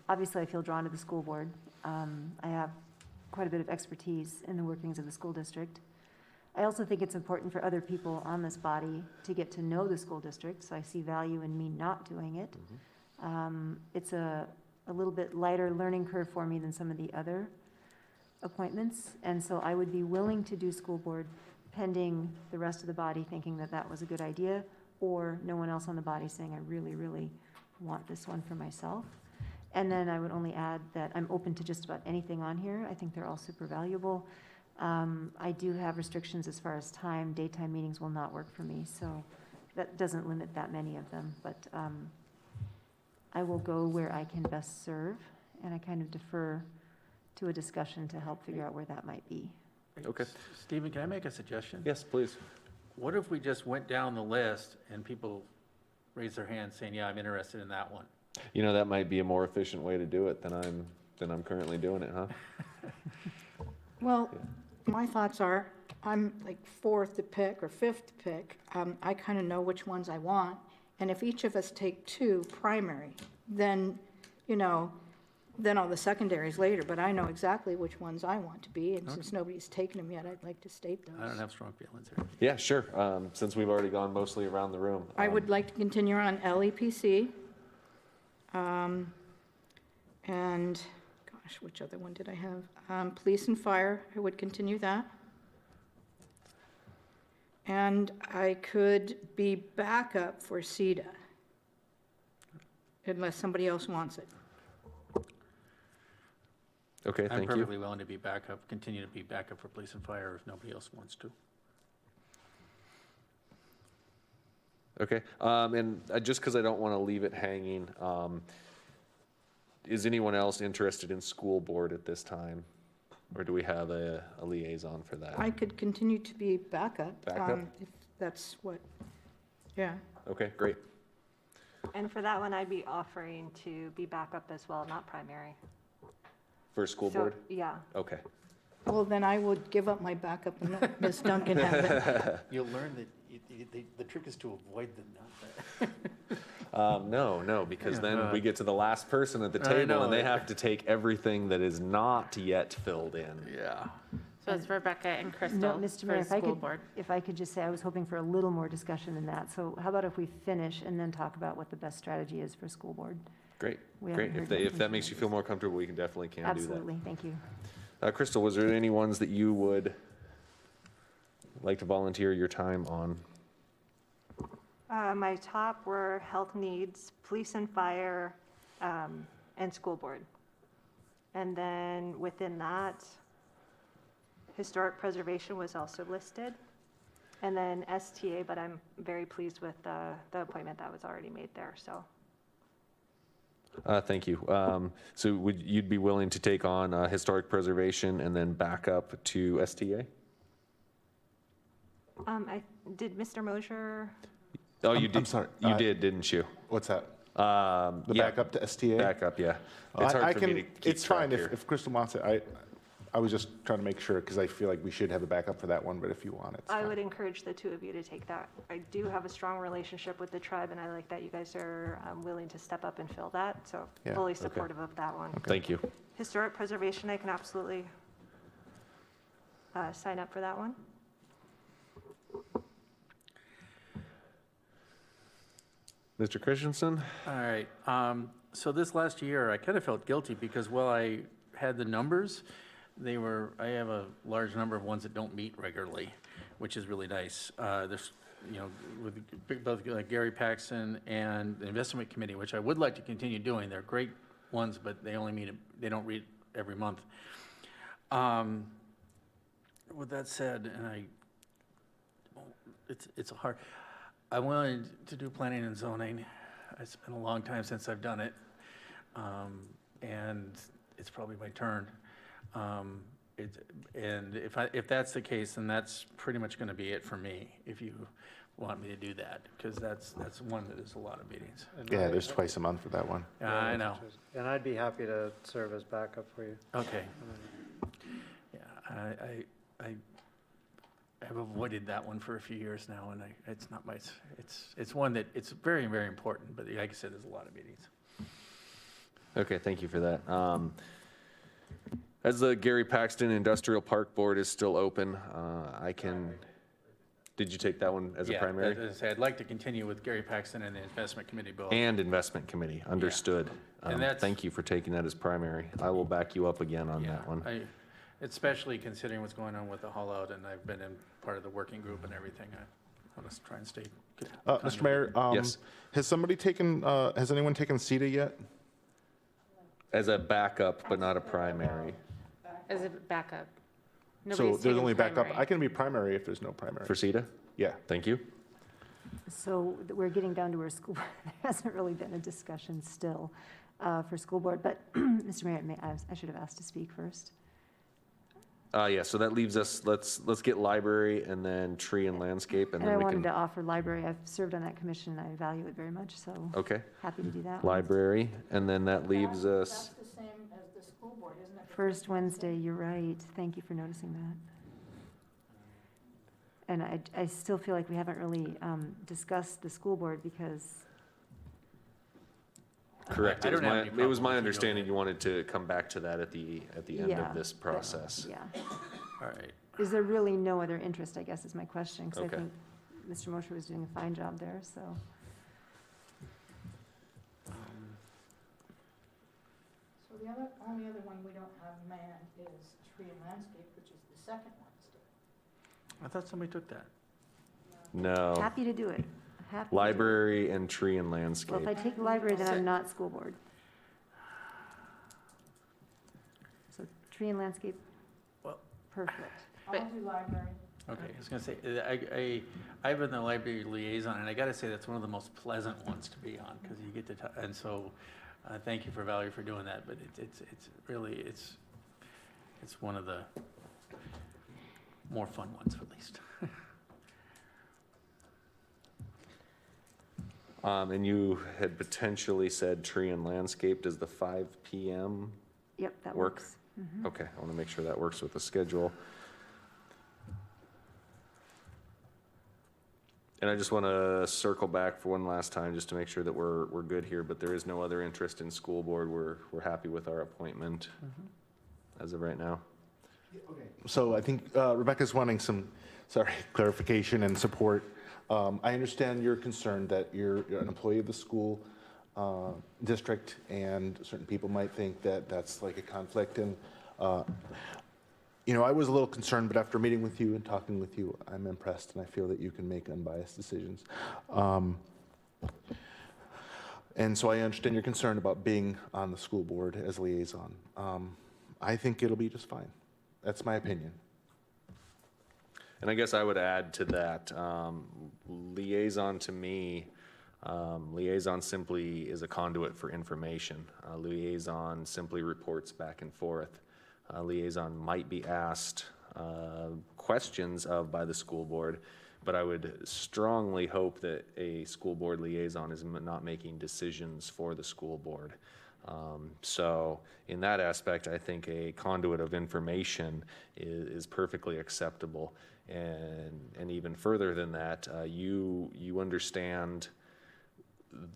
obviously I feel drawn to the school board. I have quite a bit of expertise in the workings of the school district. I also think it's important for other people on this body to get to know the school district, so I see value in me not doing it. It's a little bit lighter learning curve for me than some of the other appointments, and so I would be willing to do school board pending the rest of the body thinking that that was a good idea, or no one else on the body saying, I really, really want this one for myself. And then I would only add that I'm open to just about anything on here. I think they're all super valuable. I do have restrictions as far as time. Daytime meetings will not work for me, so that doesn't limit that many of them. But I will go where I can best serve, and I kind of defer to a discussion to help figure out where that might be. Okay. Stephen, can I make a suggestion? Yes, please. What if we just went down the list and people raise their hands saying, yeah, I'm interested in that one? You know, that might be a more efficient way to do it than I'm currently doing it, huh? Well, my thoughts are, I'm like fourth to pick or fifth to pick. I kind of know which ones I want. And if each of us take two primary, then, you know, then all the secondaries later, but I know exactly which ones I want to be. And since nobody's taken them yet, I'd like to state those. I don't have strong feelings here. Yeah, sure. Since we've already gone mostly around the room. I would like to continue on LEPC. And, gosh, which other one did I have? Police and Fire, I would continue that. And I could be backup for CEDA, unless somebody else wants it. Okay, I'm thank you. perfectly willing to be backup, continue to be backup for police and fire if nobody else wants to. Okay, and just because I don't want to leave it hanging, is anyone else interested in school board at this time? Or do we have a liaison for that? I could continue to be backup. Backup? If that's what, yeah. Okay, great. And for that one, I'd be offering to be backup as well, not primary. For school So, board? Yeah. Okay. Well, then I would give up my backup and let Ms. Duncan have it. You'll learn that the trick is to avoid the No, because Yeah, then we get to the last person at the I table know. and they have to take everything that is not yet filled in. Yeah. So it's Rebecca and No, Crystal Mr. for Mayor, the if I school could, board. if I could just say, I was hoping for a little more discussion than that. So how about if we finish and then talk about what the best strategy is for school board? Great, We haven't great. heard that If from that makes you Shanice. feel more comfortable, we can definitely do that. Absolutely, thank you. Crystal, was there any ones that you would like to volunteer your time on? My top were health needs, police and fire, and school board. And then within that, historic preservation was also listed. And then STA, but I'm very pleased with the appointment that was already made there, so. Thank you. So you'd be willing to take on historic preservation and then back up to STA? Did Mr. Mosher? Oh, you did. I'm sorry. You did, didn't you? What's that? The The backup to STA? Backup, yeah. It's hard for me to keep It's fine track if, here. if Crystal wants it. I was just trying to make sure, because I feel like we should have a backup for that one, but if you want it, it's I fine. would encourage the two of you to take that. I do have a strong relationship with the tribe, and I like that you guys are willing to step up and fill that, so Yeah, fully okay. supportive of that one. Thank you. Historic preservation, I can absolutely sign up for that one. Mr. Christensen? All right. So this last year, I kind of felt guilty because while I had the numbers, I have a large number of ones that don't meet regularly, which is really nice. There's, with both Gary Paxton and the Investment Committee, which I would like to continue doing. They're great ones, but they don't read every month. With that said, I wanted to do planning and zoning. It's been a long time since I've done it, and it's probably my turn. And if that's the case, then that's pretty much going to be it for me. If you want me to do that, because that's one that is a lot of meetings. Yeah, there's twice a month for that one. Yeah, I know. And I'd be happy to serve as backup for you. Okay. Yeah, I've avoided that one for a few years now, and it's not my, it's one that, it's very, very important, but like I said, there's a lot of meetings. Okay, thank you for that. As the Gary Paxton Industrial Park Board is still open, did you take that one as a primary? Yeah, as I say, I'd like to continue with Gary Paxton and the Investment Committee both. And Investment Committee, understood. And that's- Thank you for taking that as primary. I will back you up again on that one. Especially considering what's going on with the haul out, and I've been in part of the working group and everything. I want to try and stay. Mr. Mayor, Yes. has anyone taken CETA yet? As a backup, but not a primary. As a backup. So Nobody's there's taken only backup. primary. I can be primary if there's no primary. For CETA? Yeah. Thank you. So we're getting down to where school, there hasn't really been a discussion still for school board, but Mr. Mayor, I should have asked to speak first. Yeah, so that leaves us, let's get library and then tree and landscape, and And I then we wanted can. to offer library. I've served on that commission, and I value it very much, so Okay. happy to do that. one. Library, and then that leaves us, the same as the school board, isn't it? First Wednesday, you're right. Thank you for noticing that. And I still feel like we haven't really discussed the school board because, correct. I It was don't have my, any it was problem with my you understanding you wanted to come back to that at the end Yeah, of this but- process. yeah. All right. Is there really no other interest, I guess is my question, because I Okay. think Mr. Mosher was doing a fine job there, so. So the only other one we don't have manned is tree and landscape, which is the second Wednesday. I thought somebody took that. No. Happy to do it. Happy to do it. Library and tree and Well, landscape. if I take the library, then I'm not school board. So tree and landscape, Well- perfect. I'll do library. Okay, I was gonna say, I've been the library liaison, and I gotta say, that's one of the most pleasant ones to be on, because you get to, and so, thank you for Valerie for doing that, but it's really, it's one of the more fun ones, at least. And you had potentially said tree and landscape. Does the 5 PM Yep, that work? works. Okay, I want to make sure that works with the schedule. And I just want to circle back for one last time, just to make sure that we're good here, but there is no other interest in school board. We're happy with our appointment as of right now. So I think Rebecca's wanting some, clarification and support. I understand your concern that you're an employee of the school district, and certain people might think that that's like a conflict. And, I was a little concerned, but after meeting with you and talking with you, I'm impressed, and I feel that you can make unbiased decisions. And so I understand your concern about being on the school board as liaison. I think it'll be just fine. That's my opinion. And I guess I would add to that, liaison to me, liaison simply is a conduit for information. Liaison simply reports back and forth. Liaison might be asked questions of by the school board, but I would strongly hope that a school board liaison is not making decisions for the school board. So in that aspect, I think a conduit of information is perfectly acceptable. And even further than that, you understand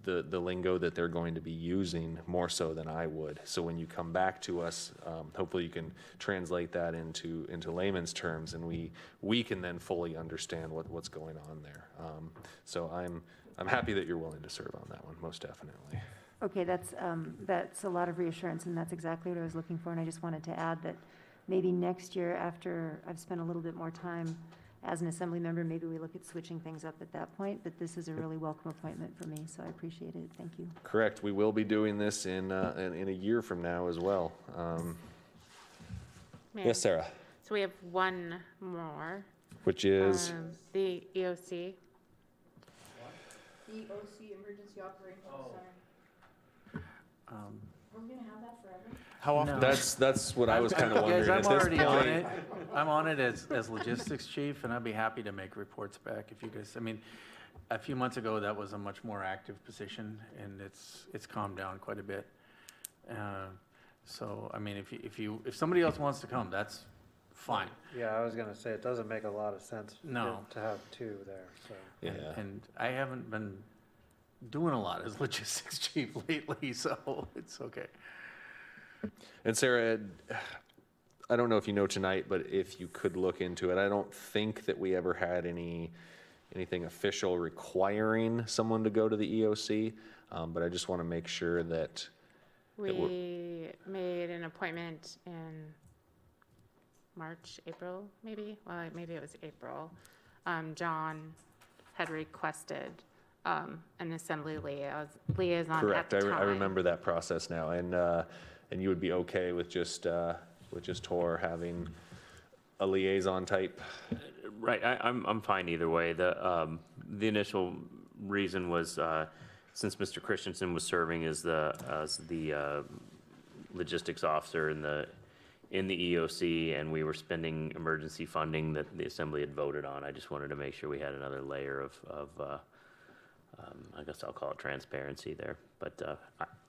the lingo that they're going to be using more so than I would. So when you come back to us, hopefully you can translate that into layman's terms, and we can then fully understand what's going on there. So I'm happy that you're willing to serve on that one, most definitely. Okay, that's a lot of reassurance, and that's exactly what I was looking for. And I just wanted to add that maybe next year, after I've spent a little bit more time as an assembly member, maybe we look at switching things up at that point. But this is a really welcome appointment for me, so I appreciate it. Thank you. Correct. We will be doing this in a year from now as well. Yes, Sarah. So we have one more. Which is? The EOC. EOC, Emergency Operations Center. Are we going to have that forever? How often? That's what I was kind of wondering. Guys, I'm at this already on point. it. I'm on it as logistics chief, and I'd be happy to make reports back if you guys, I mean, a few months ago, that was a much more active position, and it's calmed down quite a bit. So, I mean, if somebody else wants to come, that's fine. Yeah, I was gonna say, it doesn't make a lot of sense No. to have two there, so. Yeah. And I haven't been doing a lot as logistics chief lately, so it's okay. And Sarah, I don't know if you know tonight, but if you could look into it, I don't think that we ever had anything official requiring someone to go to the EOC, but I just want to make sure that We made an appointment in March, April, maybe? Well, maybe it was April. John had requested an assembly liaison correct. at the time. I remember that process now, and you would be okay with just Tor having a liaison type. Right, I'm fine either way. The initial reason was since Mr. Christensen was serving as the logistics officer in the EOC, and we were spending emergency funding that the assembly had voted on. I just wanted to make sure we had another layer of I guess I'll call it transparency there. But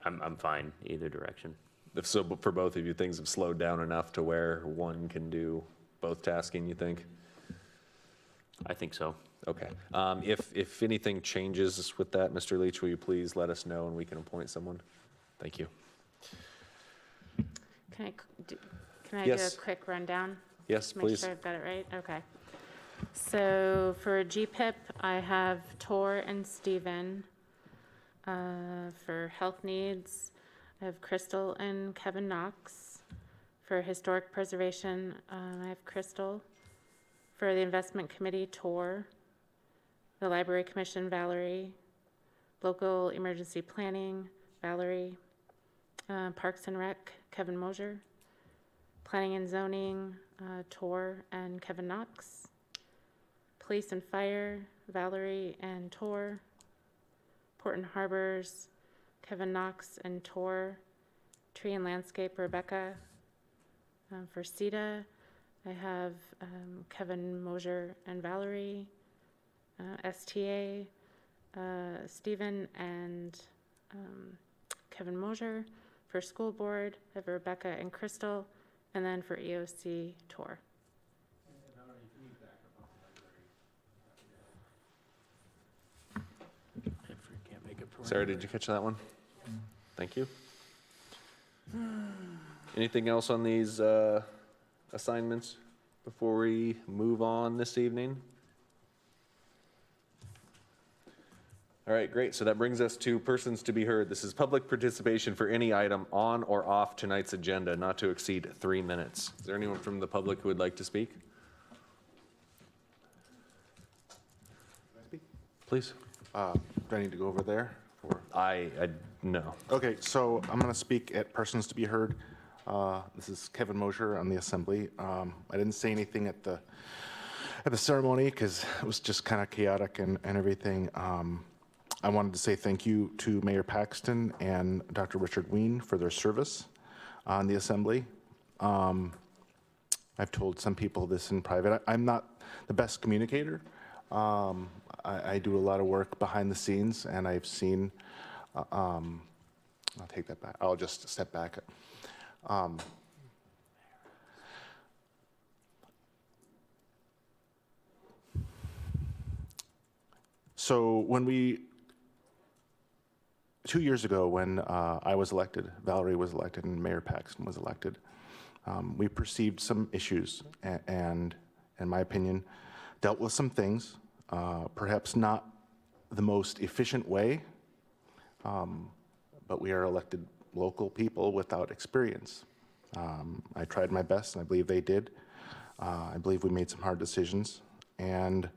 I'm fine either direction. If so, for both of you, things have slowed down enough to where one can do both tasking, you think? I think so. Okay. If anything changes with that, Mr. Leach, will you please let us know and we can appoint someone? Thank you. Can I Yes. do a quick rundown? Yes, Make please. sure I've got it right? Okay. So for GPIP, I have Tor and Stephen. For health needs, I have Crystal and Kevin Knox. For historic preservation, I have Crystal. For the investment committee, Tor. The library commission, Valerie. Local emergency planning, Valerie. Parks and Rec, Kevin Mosier. Planning and zoning, Tor and Kevin Knox. Police and fire, Valerie and Tor. Port and harbors, Kevin Knox and Tor. Tree and landscape, Rebecca. For CETA, I have Kevin Mosier and Valerie. STA, Stephen and Kevin Mosier. For school board, I have Rebecca and Crystal. And then for EOC, Tor. Sarah, did you catch that one? Thank you. Anything else on these assignments before we move on this evening? All right, great. So that brings us to persons to be heard. This is public participation for any item on or off tonight's agenda, not to exceed 3 minutes. Is there anyone from the public who would like to speak? Please. Do I need to go over there? Or? No. Okay, so I'm going to speak at persons to be heard. This is Kevin Mosher on the Assembly. I didn't say anything at the ceremony because it was just kind of chaotic and everything. I wanted to say thank you to Mayor Paxton and Dr. Richard Ween for their service on the Assembly. I've told some people this in private. I'm not the best communicator. I do a lot of work behind the scenes, and I've seen, I'll take that back. I'll just step back. So when 2 years ago, when I was elected, Valerie was elected, and Mayor Paxton was elected, we perceived some issues and, in my opinion, dealt with some things, perhaps not the most efficient way, but we are elected local people without experience. I tried my best, and I believe they did. I believe we made some hard decisions, and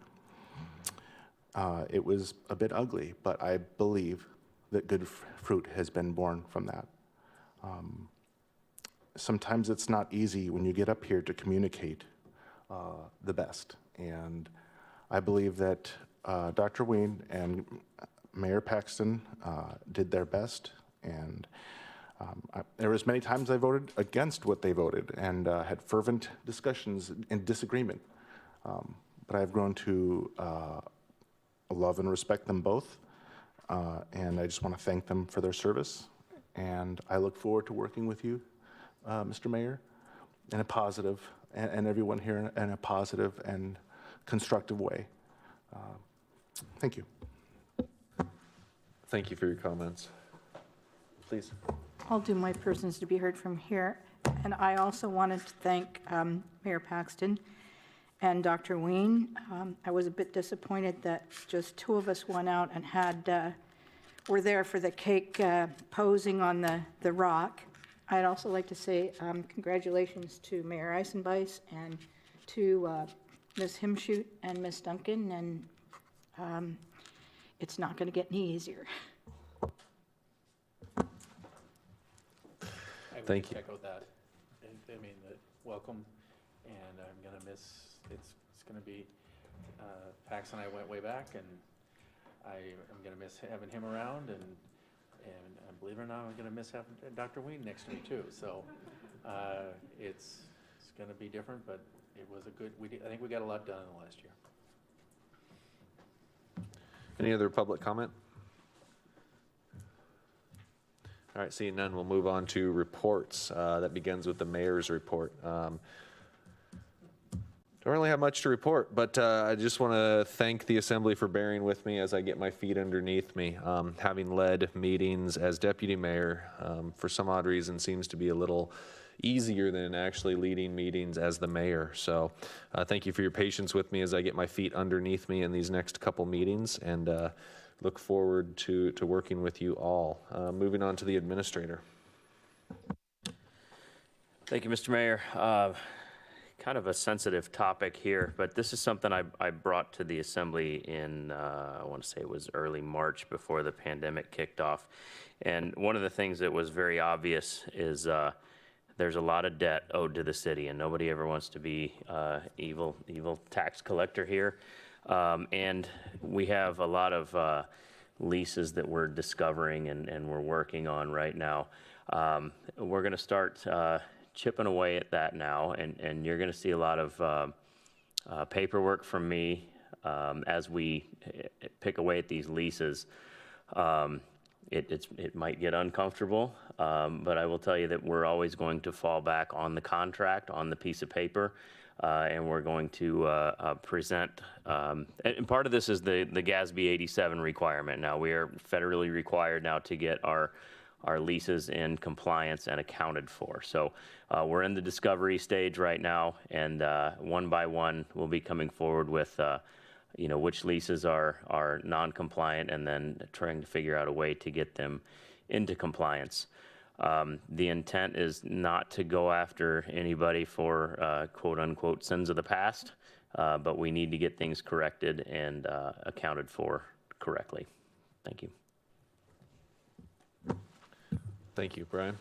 it was a bit ugly, but I believe that good fruit has been born from that. Sometimes it's not easy when you get up here to communicate the best, and I believe that Dr. Ween and Mayor Paxton did their best, and there was many times I voted against what they voted and had fervent discussions and disagreement, but I've grown to love and respect them both. And I just want to thank them for their service. And I look forward to working with you, Mr. Mayor, in a positive, and everyone here in a positive and constructive way. Thank you. Thank you for your comments. Please. I'll do my persons to be heard from here. And I also wanted to thank Mayor Paxton and Dr. Ween. I was a bit disappointed that just two of us went out and were there for the cake posing on the rock. I'd also like to say congratulations to Mayor Eisenbeis and to Ms. Himshoot and Ms. Duncan, and it's not going to get any easier. Thank you. I would echo that. I mean, welcome, and I'm going to miss, it's going to be, Pax and I went way back, and I'm going to miss having him around, and believe it or not, I'm going to miss having Dr. Ween next to me too. So it's going to be different, but it was a good, I think we got a lot done in the last year. Any other public comment? All right, seeing none, we'll move on to reports. That begins with the mayor's report. Don't really have much to report, but I just want to thank the Assembly for bearing with me as I get my feet underneath me. Having led meetings as deputy mayor, for some odd reason, seems to be a little easier than actually leading meetings as the mayor. So thank you for your patience with me as I get my feet underneath me in these next couple meetings, and look forward to working with you all. Moving on to the administrator. Thank you, Mr. Mayor. Kind of a sensitive topic here, but this is something I brought to the Assembly in, I want to say it was early March before the pandemic kicked off. And one of the things that was very obvious is there's a lot of debt owed to the city, and nobody ever wants to be evil tax collector here. And we have a lot of leases that we're discovering and we're working on right now. We're going to start chipping away at that now, and you're going to see a lot of paperwork from me as we pick away at these leases. It might get uncomfortable, but I will tell you that we're always going to fall back on the contract, on the piece of paper, and we're going to present, and part of this is the GASB 87 requirement. Now, we are federally required now to get our leases in compliance and accounted for. So we're in the discovery stage right now, and one by one, we'll be coming forward with which leases are non-compliant, and then trying to figure out a way to get them into compliance. The intent is not to go after anybody for quote-unquote sins of the past, but we need to get things corrected and accounted for correctly. Thank you. Thank you, Brian.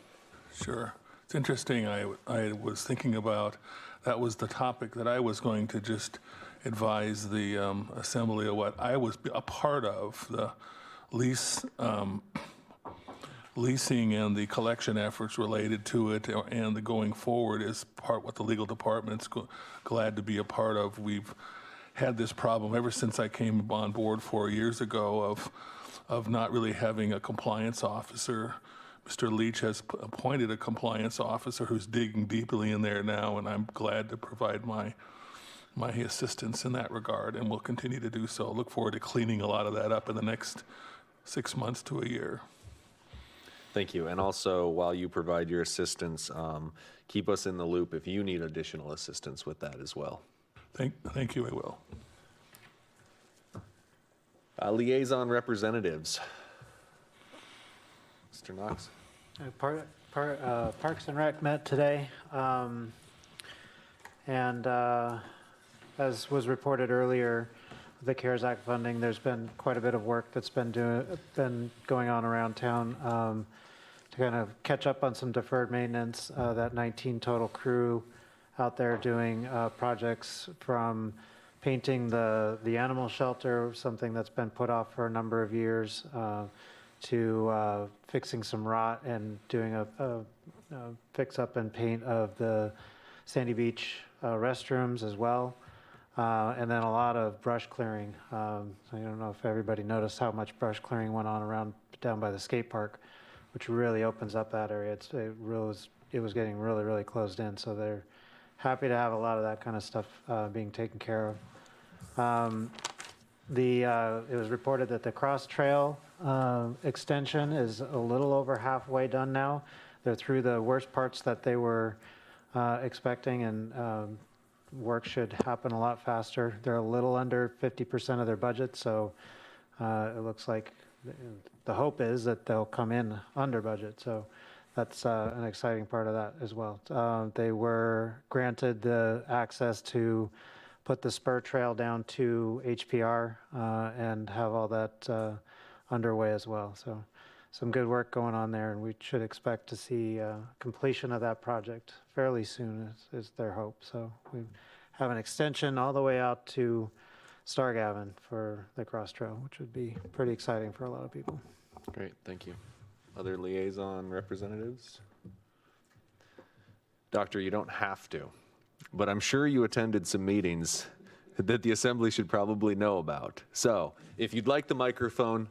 Sure. It's interesting. I was thinking about, that was the topic that I was going to just advise the assembly of what I was a part of, the leasing and the collection efforts related to it, and the going forward is part what the legal department's glad to be a part of. We've had this problem ever since I came on board 4 years ago of not really having a compliance officer. Mr. Leach has appointed a compliance officer who's digging deeply in there now, and I'm glad to provide my assistance in that regard, and will continue to do so. Look forward to cleaning a lot of that up in the next 6 months to a year. Thank you. And also, while you provide your assistance, keep us in the loop if you need additional assistance with that as well. Thank you, I will. Liaison representatives. Mr. Knox. Parks and Rec met today, and as was reported earlier, the CARES Act funding, there's been quite a bit of work that's been going on around town to kind of catch up on some deferred maintenance. That 19 total crew out there doing projects from painting the animal shelter, something that's been put off for a number of years, to fixing some rot and doing a fix up and paint of the Sandy Beach restrooms as well. And then a lot of brush clearing. I don't know if everybody noticed how much brush clearing went on around down by the skate park, which really opens up that area. It was getting really, really closed in, so they're happy to have a lot of that kind of stuff being taken care of. It was reported that the Cross Trail extension is a little over halfway done now. They're through the worst parts that they were expecting, and work should happen a lot faster. They're a little under 50% of their budget, so it looks like the hope is that they'll come in under budget. So that's an exciting part of that as well. They were granted the access to put the spur trail down to HPR and have all that underway as well. So some good work going on there, and we should expect to see completion of that project fairly soon is their hope. So we have an extension all the way out to Stargavin for the Cross Trail, which would be pretty exciting for a lot of people. Great, thank you. Other liaison representatives? Doctor, you don't have to, but I'm sure you attended some meetings that the assembly should probably know about. So if you'd like the microphone,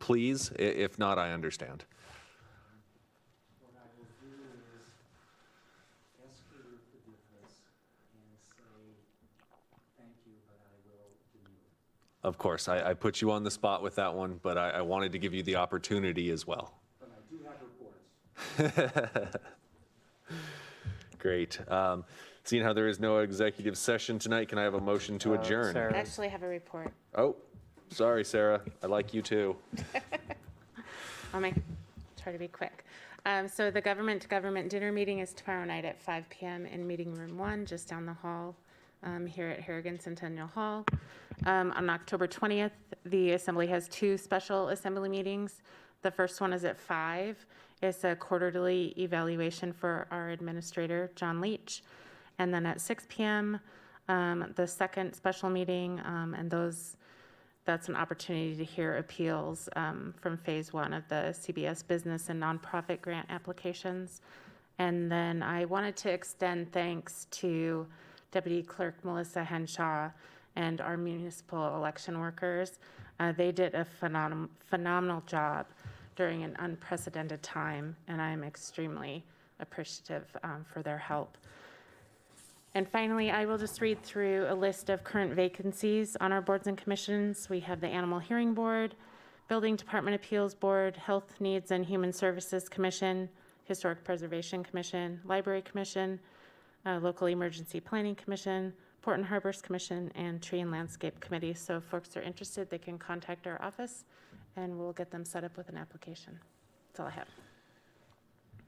please. If not, I understand. What I will do is ask for your forgiveness and say thank you, but I will do it. Of course, I put you on the spot with that one, but I wanted to give you the opportunity as well. But I do have reports. Great. Seeing how there is no executive session tonight, can I have a motion to adjourn? I actually have a report. Oh, sorry, Sarah. I like you too. I'll try to be quick. So the government-to-government dinner meeting is tomorrow night at 5 p.m. in Meeting Room 1, just down the hall here at Harrigan Centennial Hall. On October 20th, the Assembly has 2 special Assembly meetings. The first one is at 5. It's a quarterly evaluation for our administrator, John Leach. And then at 6 p.m., the second special meeting, and that's an opportunity to hear appeals from phase 1 of the CBS business and nonprofit grant applications. And then I wanted to extend thanks to Deputy Clerk Melissa Henshaw and our municipal election workers. They did a phenomenal job during an unprecedented time, and I'm extremely appreciative for their help. And finally, I will just read through a list of current vacancies on our boards and commissions. We have the Animal Hearing Board, Building Department Appeals Board, Health Needs and Human Services Commission, Historic Preservation Commission, Library Commission, Local Emergency Planning Commission, Port and Harbors Commission, and Tree and Landscape Committee. So if folks are interested, they can contact our office, and we'll get them set up with an application. That's all I have.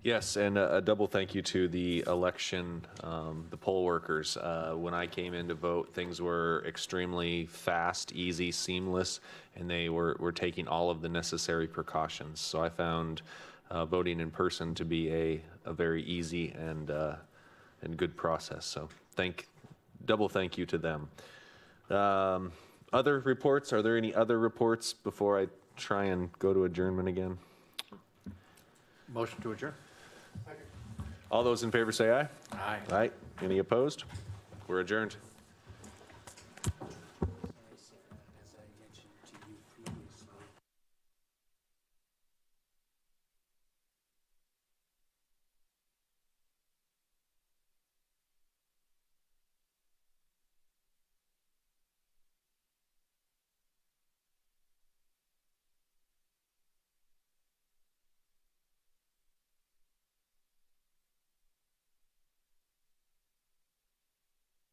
Yes, and a double thank you to the election, the poll workers. When I came in to vote, things were extremely fast, easy, seamless, and they were taking all of the necessary precautions. So I found voting in person to be a very easy and good process. So double thank you to them. Other reports? Are there any other reports before I try and go to adjournment again? Motion to adjourn. All those in favor say aye. Aye. Aye. Any opposed? We're adjourned.